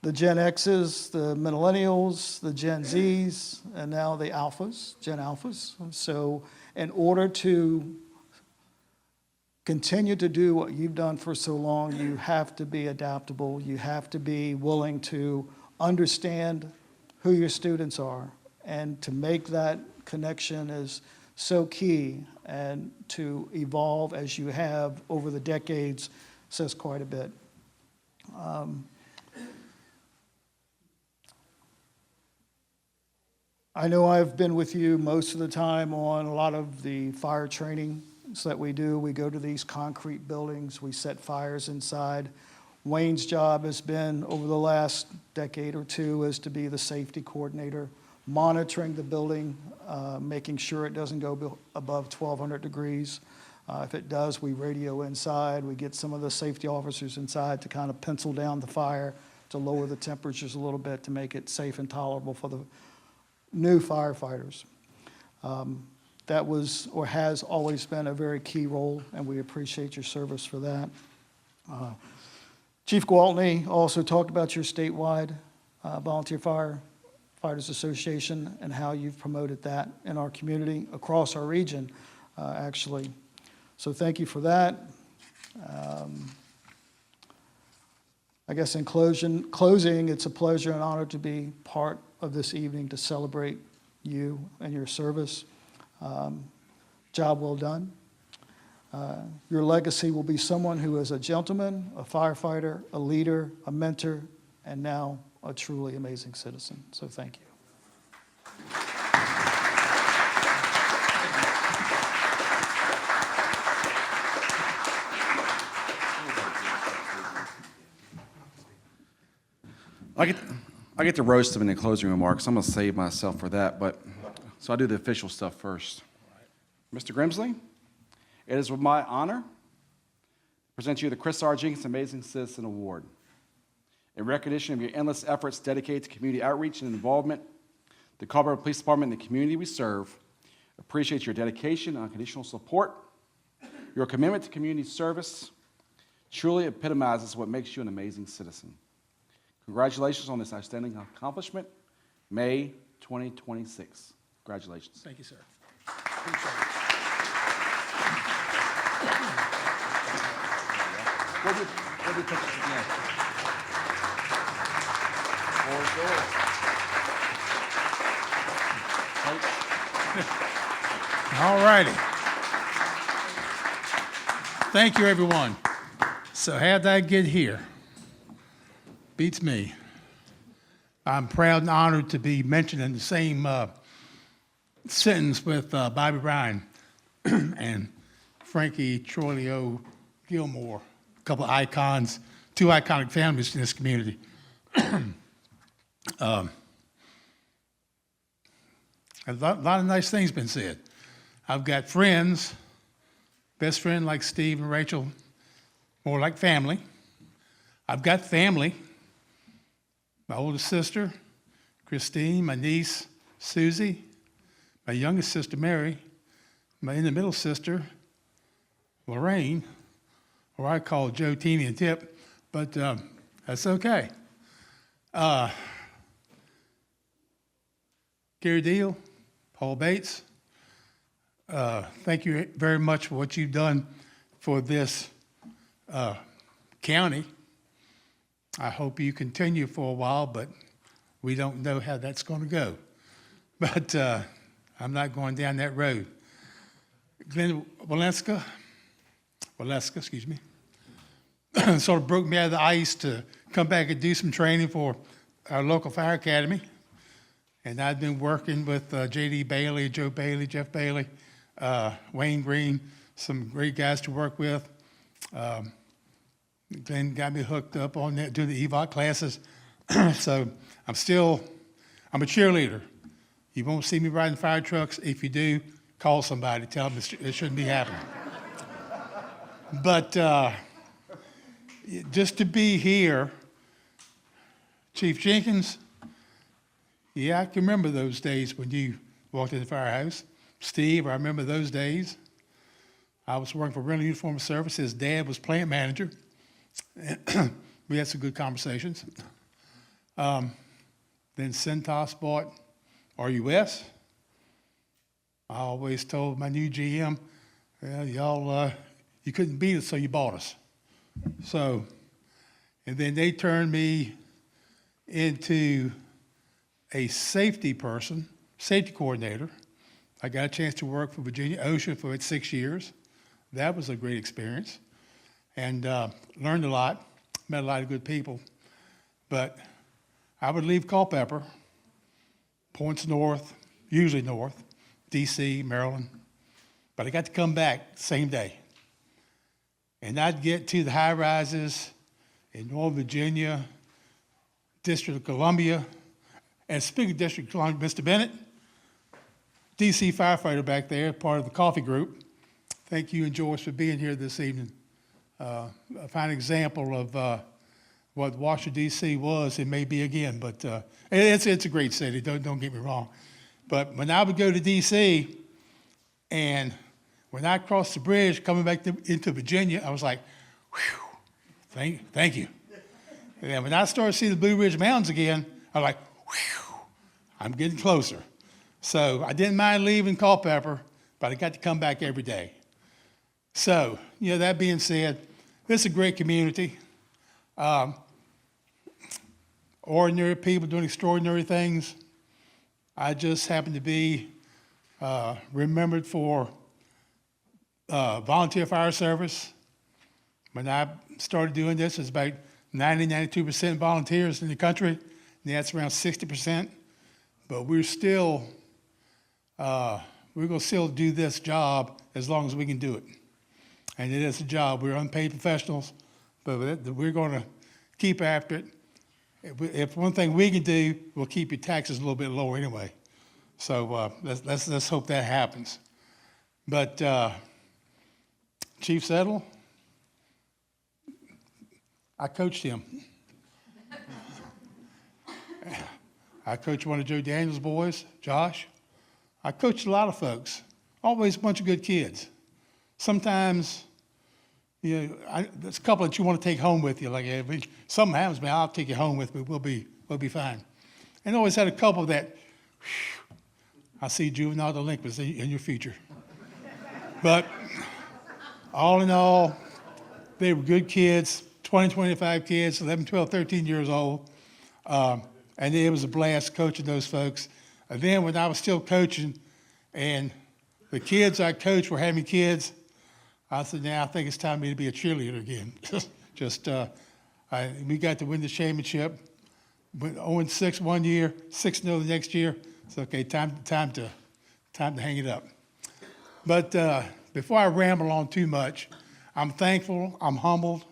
The Gen X's, the millennials, the Gen Z's, and now the alphas, Gen Alphas. So in order to continue to do what you've done for so long, you have to be adaptable. You have to be willing to understand who your students are. And to make that connection is so key, and to evolve as you have over the decades says quite a bit. I know I've been with you most of the time on a lot of the fire trainings that we do. We go to these concrete buildings, we set fires inside. Wayne's job has been, over the last decade or two, is to be the safety coordinator, monitoring the building, making sure it doesn't go above 1,200 degrees. If it does, we radio inside. We get some of the safety officers inside to kind of pencil down the fire, to lower the temperatures a little bit, to make it safe and tolerable for the new firefighters. That was or has always been a very key role, and we appreciate your service for that. Chief Gwaltney also talked about your statewide Volunteer Firefighters Association and how you've promoted that in our community, across our region, actually. So thank you for that. I guess in closing, it's a pleasure and honor to be part of this evening to celebrate you and your service. Job well done. Your legacy will be someone who is a gentleman, a firefighter, a leader, a mentor, and now a truly amazing citizen. So thank you. I get to roast him in the closing remarks. I'm going to save myself for that, so I'll do the official stuff first. Mr. Grimsley, it is with my honor, present you the Chris R. Jenkins Amazing Citizen Award. In recognition of your endless efforts dedicated to community outreach and involvement, the Culpeper Police Department and the community we serve appreciate your dedication and unconditional support. Your commitment to community service truly epitomizes what makes you an amazing citizen. Congratulations on this outstanding accomplishment. May 2026. Congratulations. Thank you, sir. We'll do pictures again. Floor is yours. All righty. Thank you, everyone. So how'd I get here? Beats me. I'm proud and honored to be mentioned in the same sentence with Bobby Ryan and Frankie Troilio Gilmore, a couple of icons, two iconic families in this community. A lot of nice things been said. I've got friends, best friend like Steve and Rachel, more like family. I've got family, my oldest sister, Christine, my niece, Susie, my youngest sister, Mary, my in-the-middle sister, Lorraine, or I call Joe, Teeny, and Tip, but that's okay. Gary Deal, Paul Bates, thank you very much for what you've done for this county. I hope you continue for a while, but we don't know how that's going to go. But I'm not going down that road. Glenn Waleska, excuse me, sort of broke me out of the ice to come back and do some training for our local fire academy. And I've been working with J.D. Bailey, Joe Bailey, Jeff Bailey, Wayne Green, some great guys to work with. Glenn got me hooked up on that, doing the EVOC classes. So I'm a cheerleader. You won't see me riding fire trucks. If you do, call somebody, tell them it shouldn't be happening. But just to be here, Chief Jenkins, yeah, I can remember those days when you walked in the firehouse. Steve, I remember those days. I was working for Rental Uniform Service. His dad was plant manager. We had some good conversations. Then Cintas bought RUS. I always told my new GM, well, y'all, you couldn't beat us, so you bought us. So, and then they turned me into a safety person, safety coordinator. I got a chance to work for Virginia OSHA for 6 years. That was a great experience. And learned a lot, met a lot of good people. But I would leave Culpeper, points north, usually north, DC, Maryland. But I got to come back the same day. And I'd get to the high rises in Northern Virginia, District of Columbia. And speaking of District of Columbia, Mr. Bennett, DC firefighter back there, part of the coffee group. Thank you and Joyce for being here this evening. A fine example of what Washington, D.C. was, it may be again, but it's a great city, don't get me wrong. But when I would go to D.C., and when I crossed the bridge coming back into Virginia, I was like, whew, thank you. And when I started seeing the Blue Ridge Mountains again, I was like, whew, I'm getting closer. So I didn't mind leaving Culpeper, but I got to come back every day. So, that being said, this is a great community. Ordinary people doing extraordinary things. I just happen to be remembered for volunteer fire service. When I started doing this, it was about 92% volunteers in the country. Now that's around 60%. But we're going to still do this job as long as we can do it. And it is a job. We're unpaid professionals, but we're going to keep after it. If one thing we can do, we'll keep your taxes a little bit lower anyway. So let's hope that happens. But Chief Settle, I coached him. I coached one of Joe Daniels' boys, Josh. I coached a lot of folks, always a bunch of good kids. Sometimes, there's a couple that you want to take home with you. Like, if something happens, man, I'll take you home with me. We'll be fine. And always had a couple that, I see juvenile delinquents in your future. But all in all, they were good kids, 20, 25 kids, 11, 12, 13 years old. And it was a blast coaching those folks. And then when I was still coaching and the kids I coached were having kids, I said, now I think it's time for me to be a cheerleader again. We got to win the championship. Went 0-6 one year, 6-0 the next year. It's okay, time to hang it up. But before I ramble on too much, I'm thankful, I'm humbled.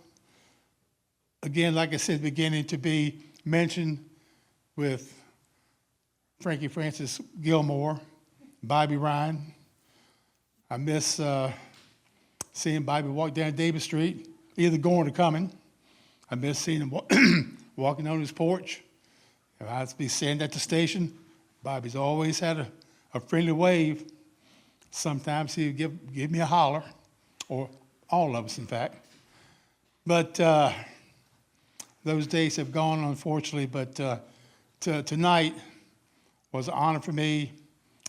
Again, like I said, beginning to be mentioned with Frankie Francis Gilmore, Bobby Ryan. I miss seeing Bobby walk down Davis Street, either going or coming. I miss seeing him walking on his porch. If I'd be standing at the station, Bobby's always had a friendly wave. Sometimes he would give me a holler, or all of us, in fact. But those days have gone, unfortunately. But tonight was an honor for me.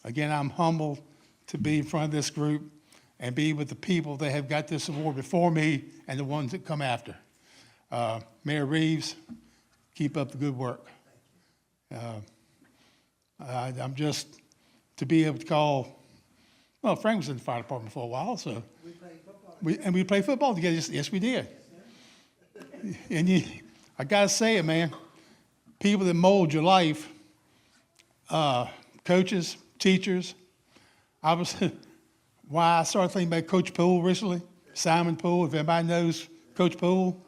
Again, I'm humbled to be in front of this group and be with the people that have got this award before me and the ones that come after. Mayor Reeves, keep up the good work. I'm just to be able to call. Well, Frank was in the fire department for a while, so we played football. We played football together. Yes, we did. And I gotta say it, man. People that mold your life, coaches, teachers. Why I started thinking about Coach Poole recently, Simon Poole. If anybody knows Coach Poole,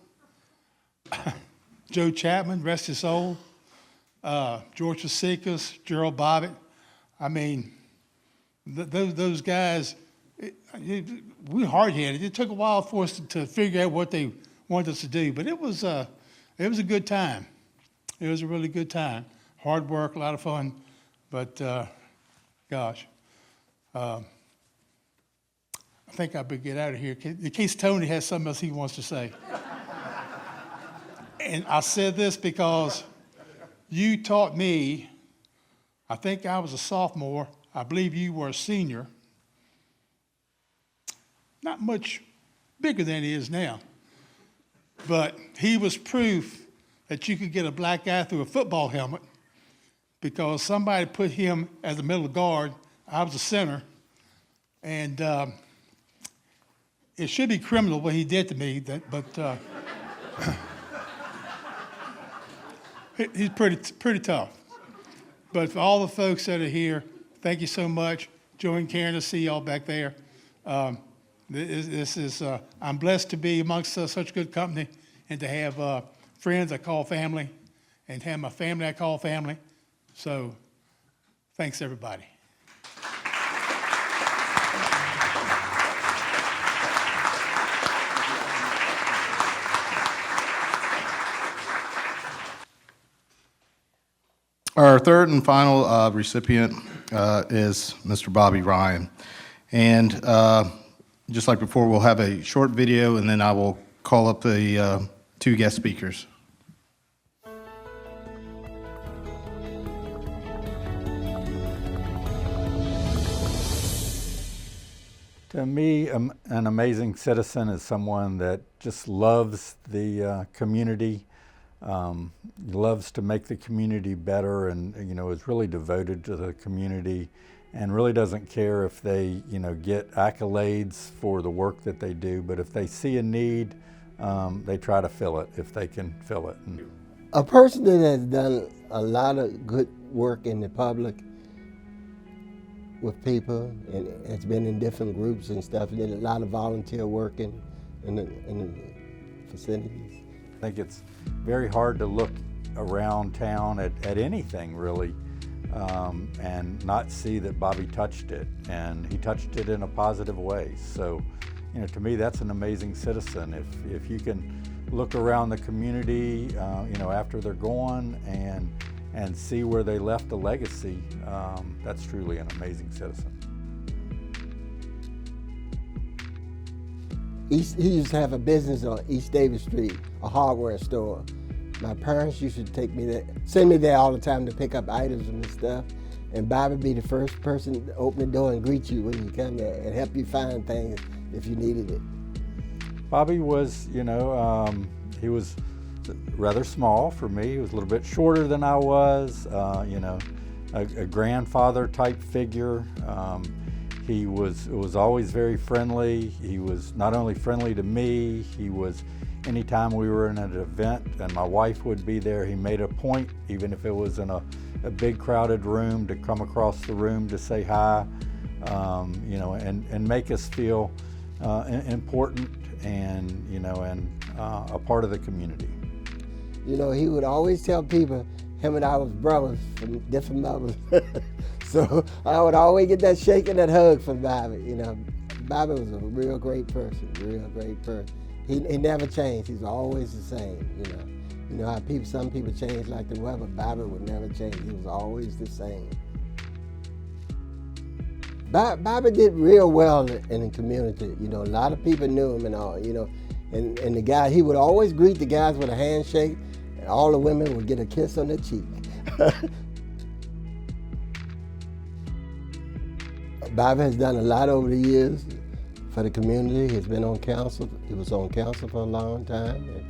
Joe Chapman, rest his soul. George Vasikas, Gerald Bobbitt. I mean, those guys, we hard-headed. It took a while for us to figure out what they wanted us to do, but it was a good time. It was a really good time. Hard work, a lot of fun, but gosh. I think I better get out of here in case Tony has something else he wants to say. And I said this because you taught me, I think I was a sophomore, I believe you were a senior, not much bigger than he is now, but he was proof that you could get a black guy through a football helmet because somebody put him as the middle guard. I was a center, and it should be criminal what he did to me, but he's pretty tough. But for all the folks that are here, thank you so much. Joe and Karen, to see y'all back there. I'm blessed to be amongst such good company and to have friends I call family and have my family I call family. So thanks, everybody. Our third and final recipient is Mr. Bobby Ryan. And just like before, we'll have a short video, and then I will call up the two guest speakers. To me, an amazing citizen is someone that just loves the community, loves to make the community better, and is really devoted to the community, and really doesn't care if they get accolades for the work that they do, but if they see a need, they try to fill it if they can fill it. A person that has done a lot of good work in the public with people, and has been in different groups and stuff, and did a lot of volunteer work in the facilities. I think it's very hard to look around town at anything really and not see that Bobby touched it, and he touched it in a positive way. So to me, that's an amazing citizen. If you can look around the community, after they're gone and see where they left a legacy, that's truly an amazing citizen. He used to have a business on East Davis Street, a hardware store. My parents used to send me there all the time to pick up items and stuff. And Bobby would be the first person to open the door and greet you when you come there and help you find things if you needed it. Bobby was, he was rather small for me. He was a little bit shorter than I was, a grandfather type figure. He was always very friendly. He was not only friendly to me, he was, anytime we were in an event and my wife would be there, he made a point, even if it was in a big crowded room, to come across the room to say hi, and make us feel important and, a part of the community. He would always tell people him and I was brothers from different mothers. So I would always get that shake and that hug from Bobby. Bobby was a real great person, He never changed. He was always the same. How some people change like the weather. Bobby would never change. He was always the same. Bobby did real well in the community. A lot of people knew him and all. And the guy, he would always greet the guys with a handshake, and all the women would get a kiss on their cheek. Bobby has done a lot over the years for the community. He's been on council. He was on council for a long time.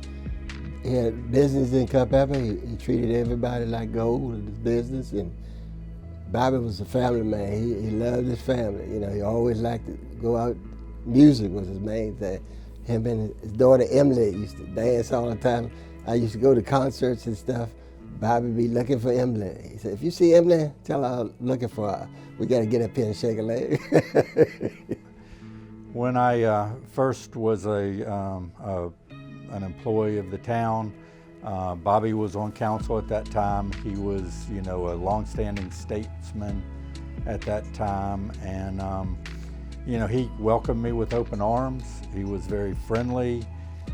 He had business in Culpeper. He treated everybody like gold in his business. And Bobby was a family man. He loved his family. He always liked to go out. Music was his main thing. Him and his daughter Emily used to dance all the time. I used to go to concerts and stuff. Bobby be looking for Emily. He said, if you see Emily, tell her I'm looking for her. We got to get up here and shake a leg. When I first was an employee of the town, Bobby was on council at that time. He was, a longstanding statesman at that time, and he welcomed me with open arms. He was very friendly.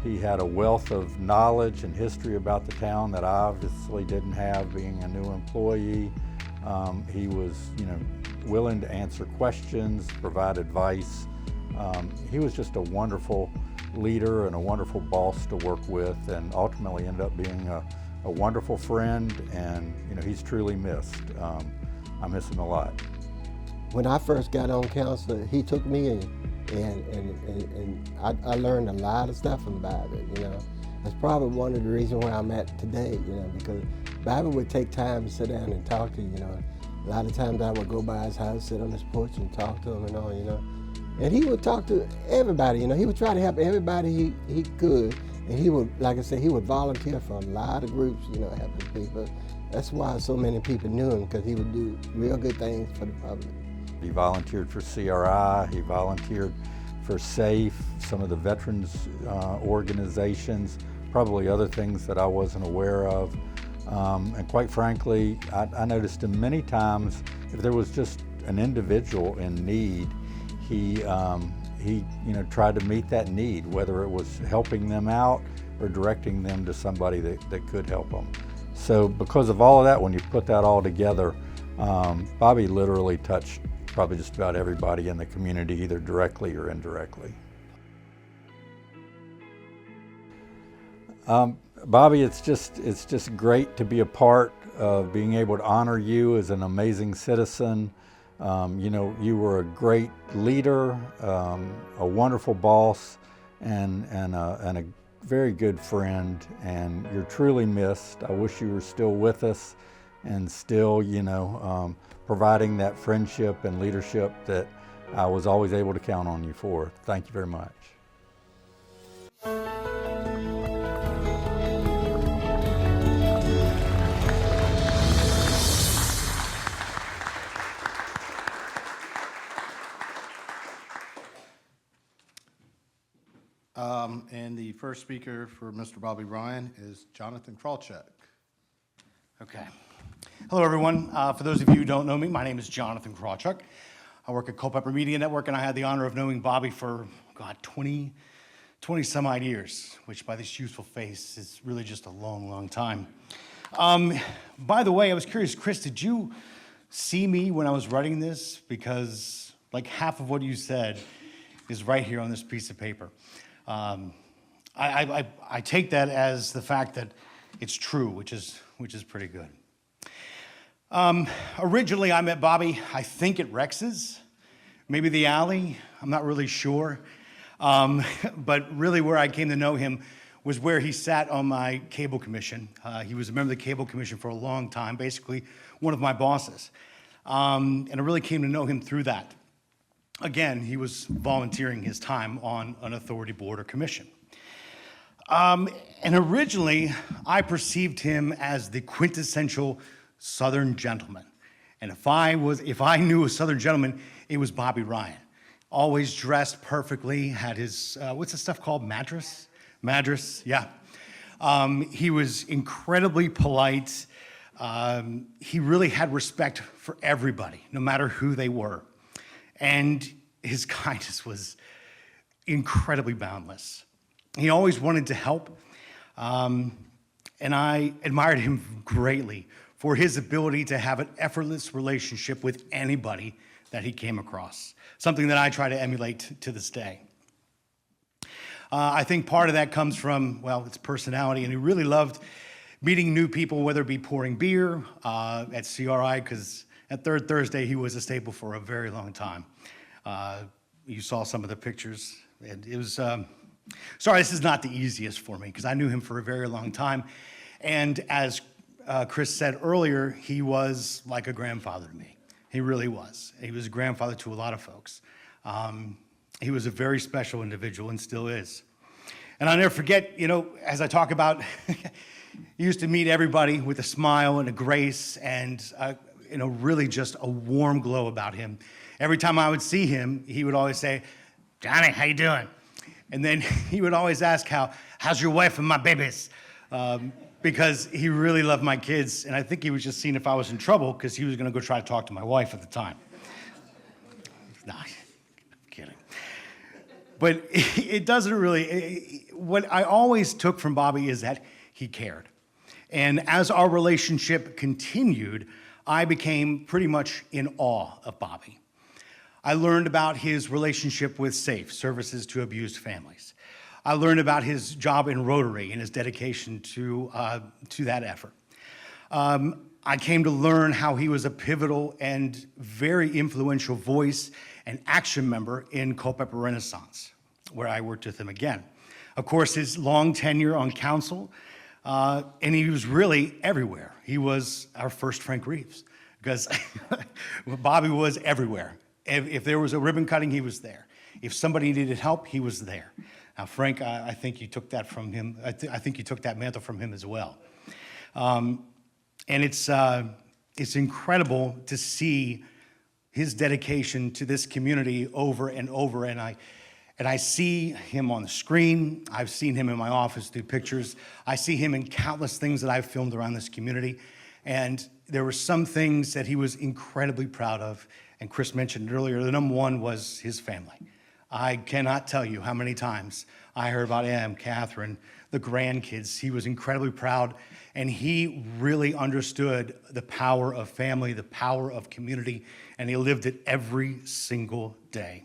He had a wealth of knowledge and history about the town that I obviously didn't have being a new employee. He was, willing to answer questions, provide advice. He was just a wonderful leader and a wonderful boss to work with, and ultimately ended up being a wonderful friend, and he's truly missed. I miss him a lot. When I first got on council, he took me in. And I learned a lot of stuff from Bobby, That's probably one of the reasons where I'm at today, because Bobby would take time to sit down and talk to you, A lot of times I would go by his house, sit on his porch and talk to him and all, And he would talk to everybody, He would try to help everybody he could. And he would, like I said, he would volunteer for a lot of groups, helping people. That's why so many people knew him, because he would do real good things for the public. He volunteered for CRI, he volunteered for SAFE, some of the veterans organizations, probably other things that I wasn't aware of. And quite frankly, I noticed him many times, if there was just an individual in need, he tried to meet that need, whether it was helping them out or directing them to somebody that could help them. So because of all of that, when you put that all together, Bobby literally touched probably just about everybody in the community, either directly or indirectly. Bobby, it's just great to be a part of being able to honor you as an amazing citizen. You were a great leader, a wonderful boss, and a very good friend, and you're truly missed. I wish you were still with us and still, providing that friendship and leadership that I was always able to count on you for. Thank you very much. And the first speaker for Mr. Bobby Ryan is Jonathan Krawczyk. Okay. Hello, everyone. For those of you who don't know me, my name is Jonathan Krawczyk. I work at Culpeper Media Network, and I had the honor of knowing Bobby for, 20 some odd years, which by this youthful face is really just a long, long time. By the way, I was curious, Chris, did you see me when I was writing this? Because like half of what you said is right here on this piece of paper. I take that as the fact that it's true, which is pretty good. Originally, I met Bobby, I think at Rex's, maybe the Alley, I'm not really sure. But really where I came to know him was where he sat on my cable commission. He was a member of the cable commission for a long time, basically one of my bosses. And I really came to know him through that. Again, he was volunteering his time on an authority board or commission. And originally, I perceived him as the quintessential Southern gentleman. And if I knew a Southern gentleman, it was Bobby Ryan. Always dressed perfectly, had his, what's the stuff called, madras? Madras, yeah. He was incredibly polite. He really had respect for everybody, no matter who they were. And his kindness was incredibly boundless. He always wanted to help, and I admired him greatly for his ability to have an effortless relationship with anybody that he came across, something that I try to emulate to this day. I think part of that comes from, well, his personality, and he really loved meeting new people, whether it be pouring beer at CRI, because at Third Thursday, he was a staple for a very long time. You saw some of the pictures, and it was, sorry, this is not the easiest for me, because I knew him for a very long time, and as Chris said earlier, he was like a grandfather to me. He really was. He was a grandfather to a lot of folks. He was a very special individual and still is. And I'll never forget, as I talk about, he used to meet everybody with a smile and a grace and, really just a warm glow about him. Every time I would see him, he would always say, "Johnny, how you doing?" And then he would always ask, how's your wife and my babies? Because he really loved my kids, and I think he was just seeing if I was in trouble because he was going to go try to talk to my wife at the time. No, I'm kidding. But it doesn't really, what I always took from Bobby is that he cared. And as our relationship continued, I became pretty much in awe of Bobby. I learned about his relationship with SAFE, Services to Abused Families. I learned about his job in Rotary and his dedication to that effort. I came to learn how he was a pivotal and very influential voice and action member in Culpeper Renaissance, where I worked with him again. Of course, his long tenure on council, and he was really everywhere. He was our first Frank Reeves, because Bobby was everywhere. If there was a ribbon cutting, he was there. If somebody needed help, he was there. Now, Frank, I think you took that from him. I think you took that mantle from him as well. And it's incredible to see his dedication to this community over and over. And I see him on the screen. I've seen him in my office through pictures. I see him in countless things that I've filmed around this community. And there were some things that he was incredibly proud of. And Chris mentioned earlier, the number one was his family. I cannot tell you how many times I heard about Em, Catherine, the grandkids. He was incredibly proud, and he really understood the power of family, the power of community, and he lived it every single day.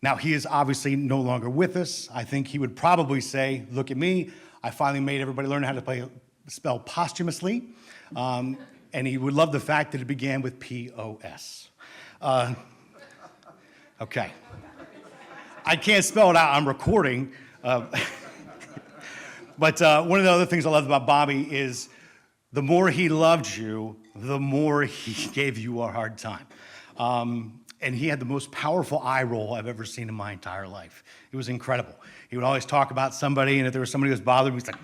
Now, he is obviously no longer with us. I think he would probably say, "Look at me, I finally made everybody learn how to spell posthumously," and he would love the fact that it began with P-O-S. Okay. I can't spell it out, I'm recording. But one of the other things I loved about Bobby is the more he loved you, the more he gave you a hard time. And he had the most powerful eye roll I've ever seen in my entire life. It was incredible. He would always talk about somebody, and if there was somebody who was bothering him, he's like,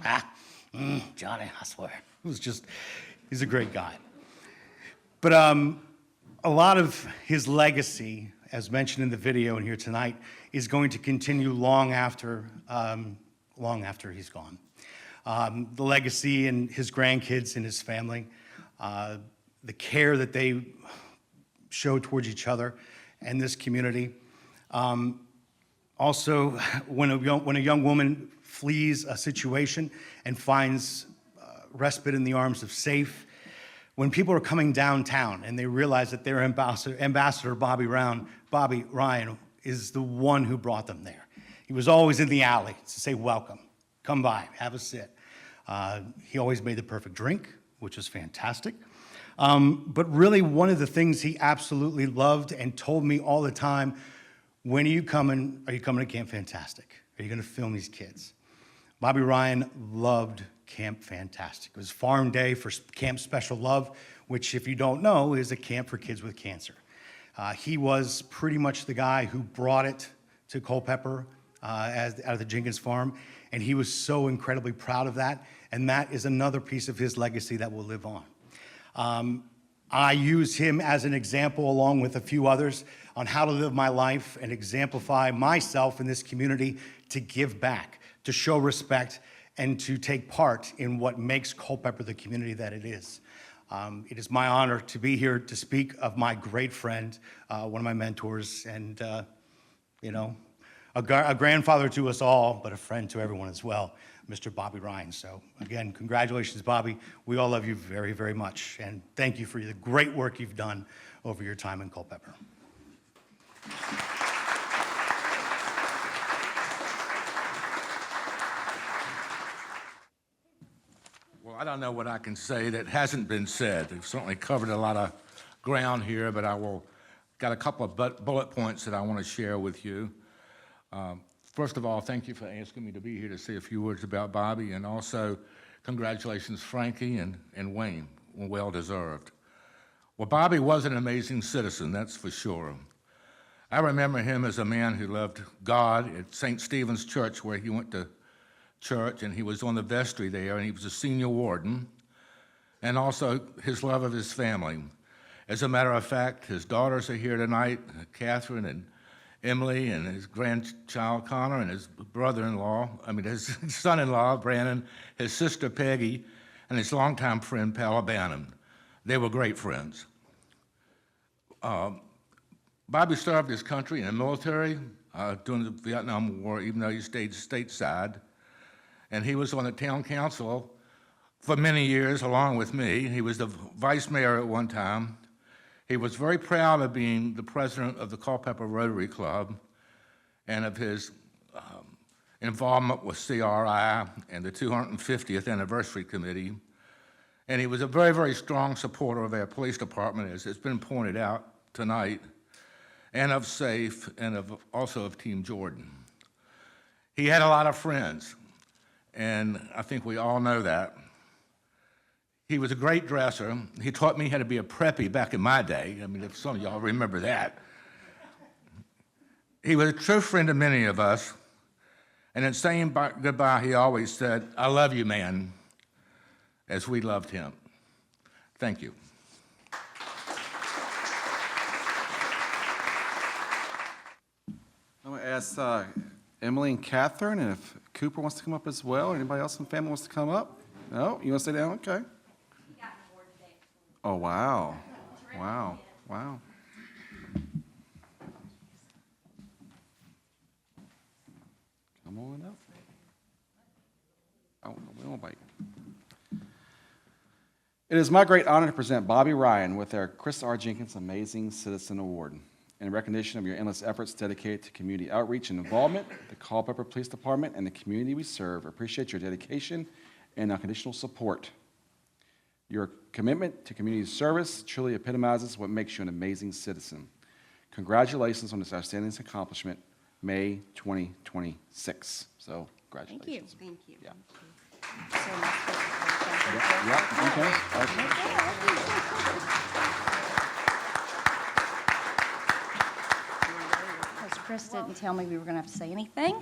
Johnny, I swear. It was just, he's a great guy. But a lot of his legacy, as mentioned in the video and here tonight, is going to continue long after he's gone. The legacy and his grandkids and his family, the care that they showed towards each other, and this community. Also, when a young woman flees a situation and finds respite in the arms of SAFE, when people are coming downtown and they realize that their ambassador Bobby Ryan is the one who brought them there. He was always in the alley to say, welcome, come by, have a sit. He always made the perfect drink, which was fantastic. But really, one of the things he absolutely loved and told me all the time, when are you coming? Are you coming to Camp Fantastic? Are you going to film these kids? Bobby Ryan loved Camp Fantastic. It was Farm Day for Camp Special Love, which, if you don't know, is a camp for kids with cancer. He was pretty much the guy who brought it to Culpeper out of the Jenkins farm, and he was so incredibly proud of that, and that is another piece of his legacy that will live on. I use him as an example, along with a few others, on how to live my life and exemplify myself in this community to give back, to show respect, and to take part in what makes Culpeper the community that it is. It is my honor to be here to speak of my great friend, one of my mentors, and a grandfather to us all, but a friend to everyone as well, Mr. Bobby Ryan. So again, congratulations, Bobby. We all love you very, very much, and thank you for the great work you've done over your time in Culpeper. Well, I don't know what I can say that hasn't been said. We've certainly covered a lot of ground here, but got a couple of bullet points that I want to share with you. First of all, thank you for asking me to be here to say a few words about Bobby, and also congratulations, Frankie and Wayne, well deserved. Well, Bobby was an amazing citizen, that's for sure. I remember him as a man who loved God at St. Stephen's Church, where he went to church, and he was on the vestry there, and he was a senior warden, and also his love of his family. As a matter of fact, his daughters are here tonight, Catherine and Emily, and his grandchild Connor, and his his son-in-law Brandon, his sister Peggy, and his longtime friend Pal Bannon. They were great friends. Bobby served his country in the military during the Vietnam War, even though he stayed stateside. And he was on the town council for many years, along with me. He was the vice mayor at one time. He was very proud of being the president of the Culpeper Rotary Club and of his involvement with CRI and the 250th Anniversary Committee. And he was a very, very strong supporter of our police department, as it's been pointed out tonight, and of SAFE, and also of Team Jordan. He had a lot of friends, and I think we all know that. He was a great dresser. He taught me how to be a preppy back in my day. I mean, if some of y'all remember that. He was a true friend to many of us, and in saying goodbye, he always said, "I love you, man," as we loved him. Thank you. I'm going to ask Emily and Catherine, and if Cooper wants to come up as well, or anybody else in the family wants to come up. No? You want to stay down? Okay. Oh, wow. Wow. Wow. Come on up. Oh, no, we won't wait. It is my great honor to present Bobby Ryan with our Chris R. Jenkins Amazing Citizen Award. In recognition of your endless efforts dedicated to community outreach and involvement, the Culpeper Police Department and the community we serve appreciate your dedication and unconditional support. Your commitment to community service truly epitomizes what makes you an amazing citizen. Congratulations on this outstanding accomplishment, May 2026. So, congratulations. Thank you. Yeah. Because Chris didn't tell me we were going to have to say anything.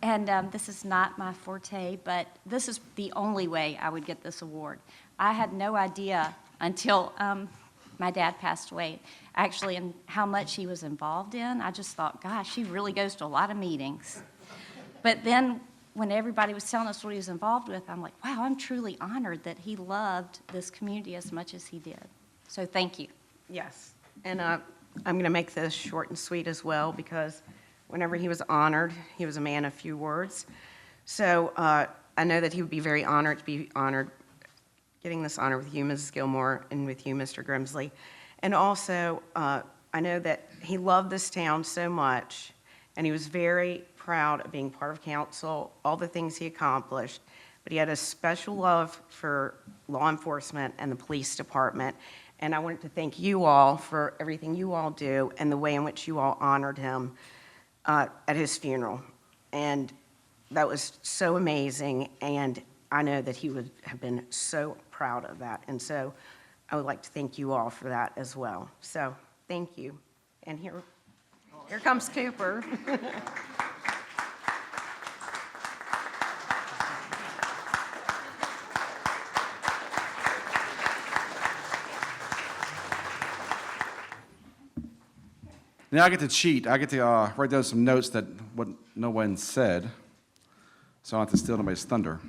And this is not my forte, but this is the only way I would get this award. I had no idea until my dad passed away, actually, and how much he was involved in. I just thought, gosh, he really goes to a lot of meetings. But then when everybody was telling us what he was involved with, I'm like, wow, I'm truly honored that he loved this community as much as he did. So thank you. Yes. And I'm going to make this short and sweet as well, because whenever he was honored, he was a man of few words. So I know that he would be very honored to be honored, getting this honor with you, Mrs. Gilmore, and with you, Mr. Grimsley. And also, I know that he loved this town so much, and he was very proud of being part of council, all the things he accomplished, but he had a special love for law enforcement and the police department. And I wanted to thank you all for everything you all do and the way in which you all honored him at his funeral. And that was so amazing, and I know that he would have been so proud of that. And so I would like to thank you all for that as well. So thank you. And here comes Cooper. Now I get to cheat. I get to write down some notes that what no one said, so I don't have to steal anybody's thunder.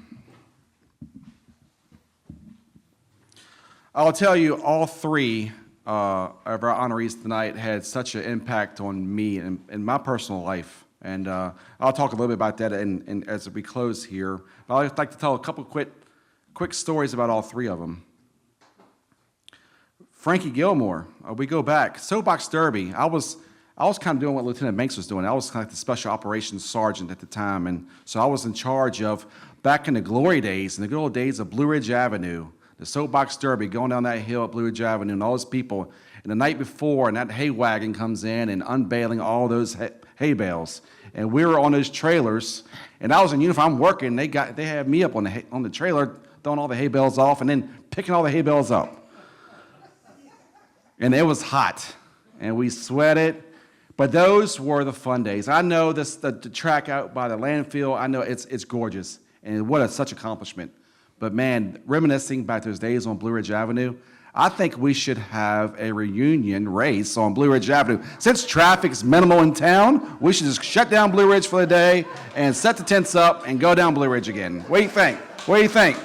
I'll tell you, all three of our honorees tonight had such an impact on me and my personal life. And I'll talk a little bit about that as we close here. But I'd like to tell a couple quick stories about all three of them. Frankie Gilmore, we go back. Soapbox Derby, I was kind of doing what Lieutenant Banks was doing. I was kind of the special operations sergeant at the time. And so I was in charge of, back in the glory days, in the good old days of Blue Ridge Avenue, the Soapbox Derby, going down that hill at Blue Ridge Avenue, and all those people. And the night before, and that hay wagon comes in and unbailing all those hay bales. And we were on those trailers, and I was in uniform working. They had me up on the trailer, throwing all the hay bales off, and then picking all the hay bales up. And it was hot, and we sweated. But those were the fun days. I know the track out by the landfill, I know it's gorgeous, and what such accomplishment. But man, reminiscing back to those days on Blue Ridge Avenue, I think we should have a reunion race on Blue Ridge Avenue. Since traffic's minimal in town, we should just shut down Blue Ridge for the day and set the tents up and go down Blue Ridge again. What do you think? What do you think?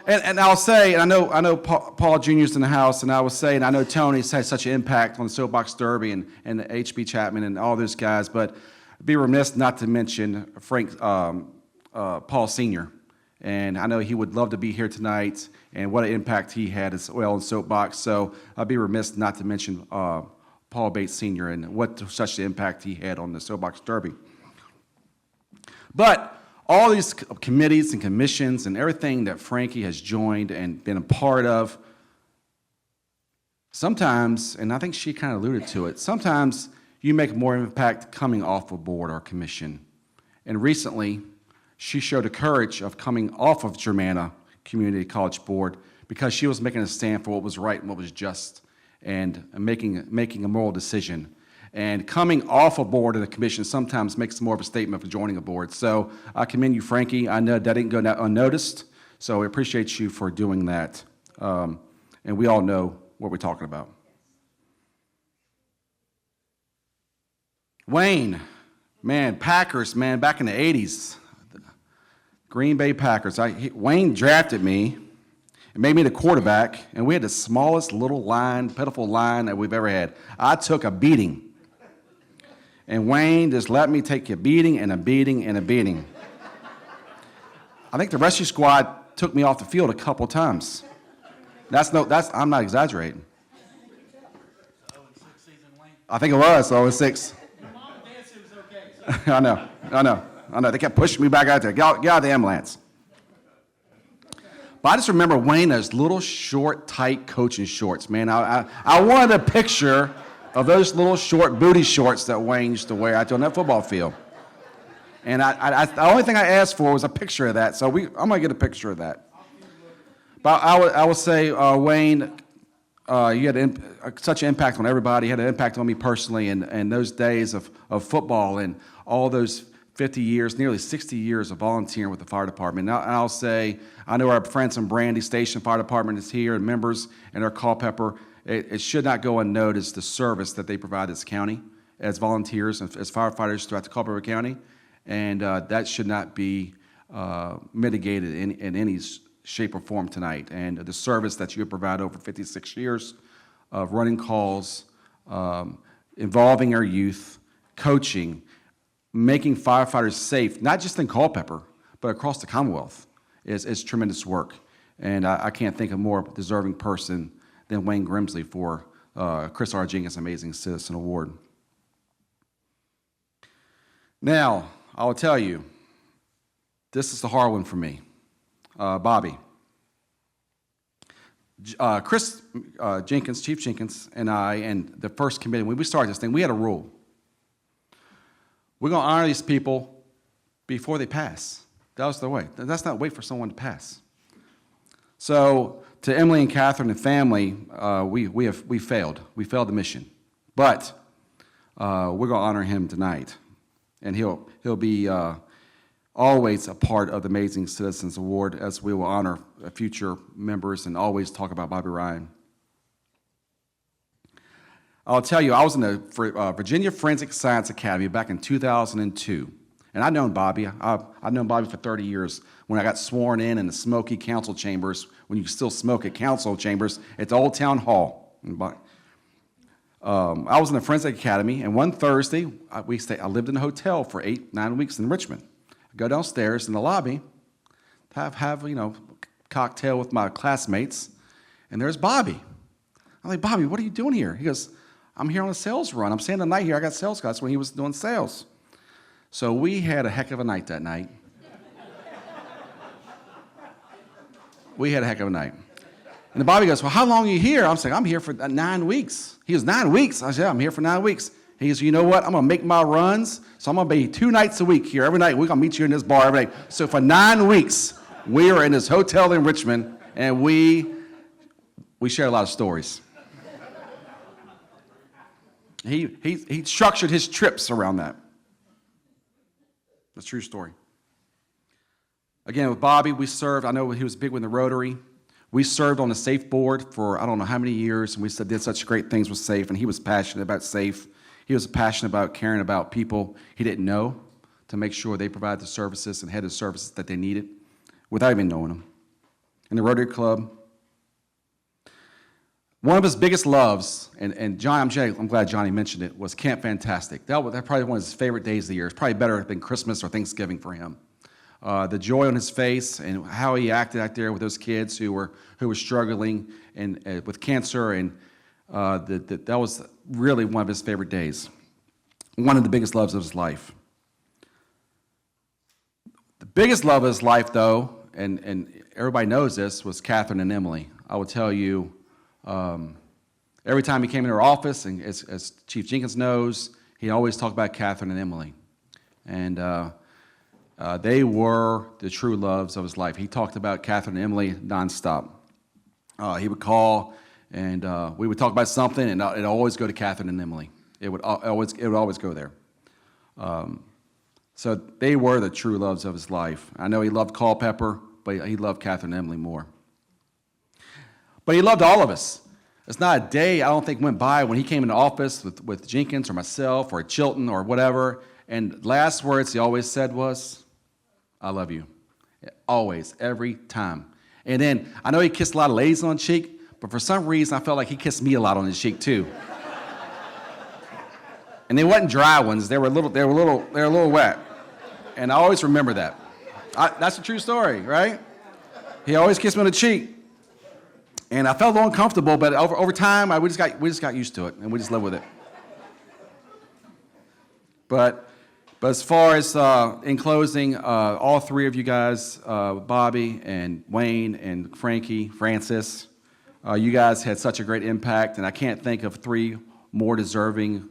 And I'll say, and I know Paul Jr.'s in the house, and I will say, and I know Tony's had such an impact on the Soapbox Derby and H.B. Chapman and all those guys, but I'd be remiss not to mention Paul Sr. And I know he would love to be here tonight, and what an impact he had as well in Soapbox. So I'd be remiss not to mention Paul Bates Sr. and what such an impact he had on the Soapbox Derby. But all these committees and commissions and everything that Frankie has joined and been a part of, sometimes, and I think she kind of alluded to it, sometimes you make more impact coming off a board or commission. And recently, she showed the courage of coming off of Germanna Community College Board because she was making a stand for what was right and what was just and making a moral decision. And coming off a board of the commission sometimes makes more of a statement for joining a board. So I commend you, Frankie. I know that didn't go unnoticed, so we appreciate you for doing that. And we all know what we're talking about. Wayne, man, Packers, man, back in the 80s, Green Bay Packers. Wayne drafted me and made me the quarterback, and we had the smallest little line, pitiful line that we've ever had. I took a beating. And Wayne just let me take a beating and a beating and a beating. I think the rescue squad took me off the field a couple times. I'm not exaggerating. I think it was 0-6. I know. They kept pushing me back out there. Get out of the ambulance. But I just remember Wayne, those little short, tight coaching shorts, man. I wanted a picture of those little short booty shorts that Wayne used to wear out on that football field. And the only thing I asked for was a picture of that, so I'm going to get a picture of that. But I would say, Wayne, you had such an impact on everybody. You had an impact on me personally, and those days of football and all those 50 years, nearly 60 years of volunteering with the fire department. And I'll say, I know our friends from Brandy Station Fire Department is here, and members, and our Culpeper. It should not go unnoticed, the service that they provide this county as volunteers and as firefighters throughout the Culpeper County. And that should not be mitigated in any shape or form tonight. And the service that you have provided over 56 years of running calls, involving our youth, coaching, making firefighters safe, not just in Culpeper, but across the Commonwealth, is tremendous work. And I can't think of a more deserving person than Wayne Grimsley for Chris R. Jenkins Amazing Citizen Award. Now, I will tell you, this is the hard one for me. Bobby. Chris Jenkins, Chief Jenkins, and I, and the first committee, when we started this thing, we had a rule. We're going to honor these people before they pass. That was the way. Let's not wait for someone to pass. So, to Emily and Catherine and family, we failed. We failed the mission. But we're going to honor him tonight. And he'll be always a part of the Amazing Citizens Award, as we will honor future members and always talk about Bobby Ryan. I'll tell you, I was in the Virginia Forensic Science Academy back in 2002. And I've known Bobby. I've known Bobby for 30 years. When I got sworn in the smoky council chambers, when you still smoke at council chambers, at the old town hall. I was in the Forensic Academy, and one Thursday, I lived in a hotel for 8-9 weeks in Richmond. I go downstairs in the lobby, have cocktail with my classmates, and there's Bobby. I'm like, Bobby, what are you doing here? He goes, I'm here on a sales run. I'm staying the night here. I got sales guys when he was doing sales. So we had a heck of a night that night. We had a heck of a night. And the Bobby goes, well, how long are you here? I'm saying, I'm here for 9 weeks. He goes, 9 weeks? I said, yeah, I'm here for 9 weeks. He goes, you know what? I'm going to make my runs, so I'm going to be 2 nights a week here every night. We're going to meet you in this bar every night. So for 9 weeks, we were in this hotel in Richmond, and we shared a lot of stories. He structured his trips around that. That's a true story. Again, with Bobby, we served. I know he was big with the Rotary. We served on the SAFE board for I don't know how many years, and we did such great things with SAFE, and he was passionate about SAFE. He was passionate about caring about people he didn't know to make sure they provided the services and had the services that they needed without even knowing them. In the Rotary Club, one of his biggest loves, and John, I'm glad Johnny mentioned it, was Camp Fantastic. That probably one of his favorite days of the year. It's probably better than Christmas or Thanksgiving for him. The joy on his face and how he acted out there with those kids who were struggling and with cancer, and that was really one of his favorite days. One of the biggest loves of his life. The biggest love of his life, though, and everybody knows this, was Catherine and Emily. I will tell you, every time he came into her office, and as Chief Jenkins knows, he always talked about Catherine and Emily. And they were the true loves of his life. He talked about Catherine and Emily nonstop. He would call, and we would talk about something, and it'd always go to Catherine and Emily. It would always go there. So they were the true loves of his life. I know he loved Culpeper, but he loved Catherine and Emily more. But he loved all of us. It's not a day I don't think went by when he came into office with Jenkins or myself or Chilton or whatever, and last words he always said was, I love you. Always, every time. And then, I know he kissed a lot of ladies on the cheek, but for some reason I felt like he kissed me a lot on the cheek too. And they wasn't dry ones, they were a little wet. And I always remember that. That's a true story, right? He always kissed me on the cheek. And I felt a little uncomfortable, but over time, we just got used to it, and we just lived with it. But as far as, in closing, all three of you guys, Bobby and Wayne and Francis, you guys had such a great impact, and I can't think of three more deserving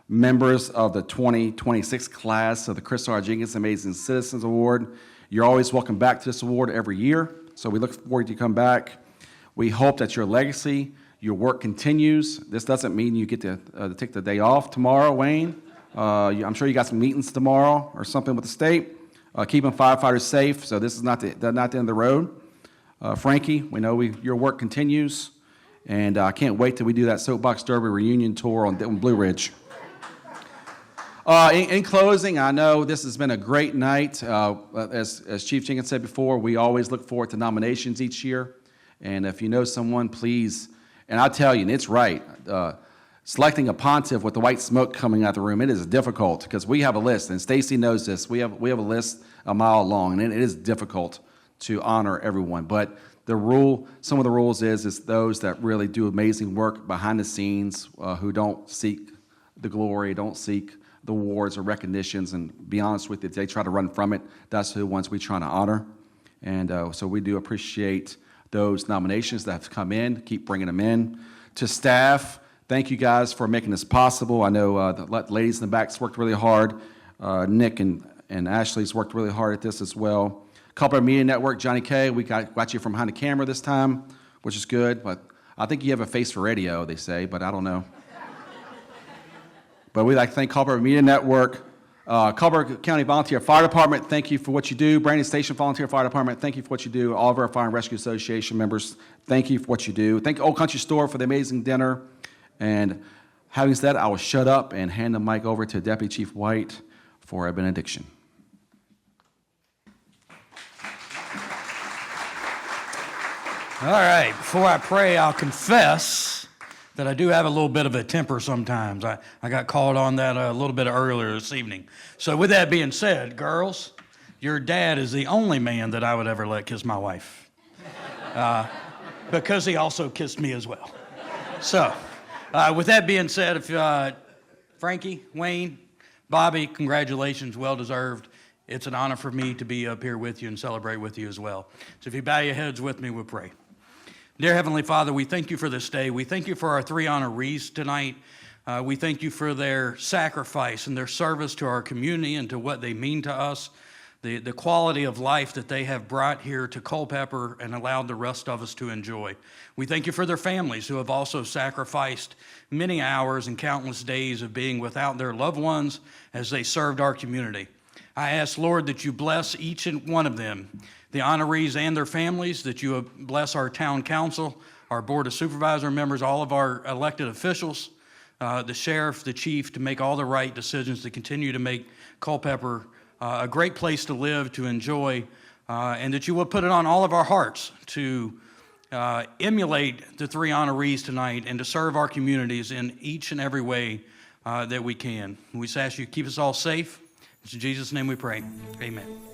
members of the 2026 class of the Chris R. Jenkins Amazing Citizens Award. You're always welcome back to this award every year, so we look forward to you come back. We hope that your legacy, your work continues. This doesn't mean you get to take the day off tomorrow, Wayne. I'm sure you got some meetings tomorrow or something with the state. Keeping firefighters safe, so this is not the end of the road. Frankie, we know your work continues, and I can't wait till we do that Soapbox Derby reunion tour on Blue Ridge. In closing, I know this has been a great night. As Chief Jenkins said before, we always look forward to nominations each year. And if you know someone, please, and I'll tell you, and it's right, selecting a pontiff with the white smoke coming out the room, it is difficult because we have a list, and Stacy knows this. We have a list a mile long, and it is difficult to honor everyone. But some of the rules is those that really do amazing work behind the scenes, who don't seek the glory, don't seek the awards or recognitions, and be honest with you, they try to run from it. That's the ones we try to honor. And so we do appreciate those nominations that have come in. Keep bringing them in. To staff, thank you guys for making this possible. I know the ladies in the back's worked really hard. Nick and Ashley's worked really hard at this as well. Culpeper Media Network, Johnny K, we got you from behind the camera this time, which is good, but I think you have a face for radio, they say, but I don't know. But we'd like to thank Culpeper Media Network, Culpeper County Volunteer Fire Department, thank you for what you do. Brandon Station Volunteer Fire Department, thank you for what you do. All of our Fire and Rescue Association members, thank you for what you do. Thank Old Country Store for the amazing dinner. And having said that, I will shut up and hand the mic over to Deputy Chief White for a benediction. All right, before I pray, I'll confess that I do have a little bit of a temper sometimes. I got called on that a little bit earlier this evening. So with that being said, girls, your dad is the only man that I would ever let kiss my wife. Because he also kissed me as well. So with that being said, if Frankie, Wayne, Bobby, congratulations, well deserved. It's an honor for me to be up here with you and celebrate with you as well. So if you bow your heads with me, we'll pray. Dear Heavenly Father, we thank you for this day. We thank you for our 3 honorees tonight. We thank you for their sacrifice and their service to our community and to what they mean to us, the quality of life that they have brought here to Culpeper and allowed the rest of us to enjoy. We thank you for their families who have also sacrificed many hours and countless days of being without their loved ones as they served our community. I ask, Lord, that you bless each and one of them, the honorees and their families, that you bless our town council, our board of supervisor members, all of our elected officials, the sheriff, the chief, to make all the right decisions to continue to make Culpeper a great place to live, to enjoy, and that you will put it on all of our hearts to emulate the 3 honorees tonight and to serve our communities in each and every way that we can. We ask you to keep us all safe. It's in Jesus' name we pray. Amen.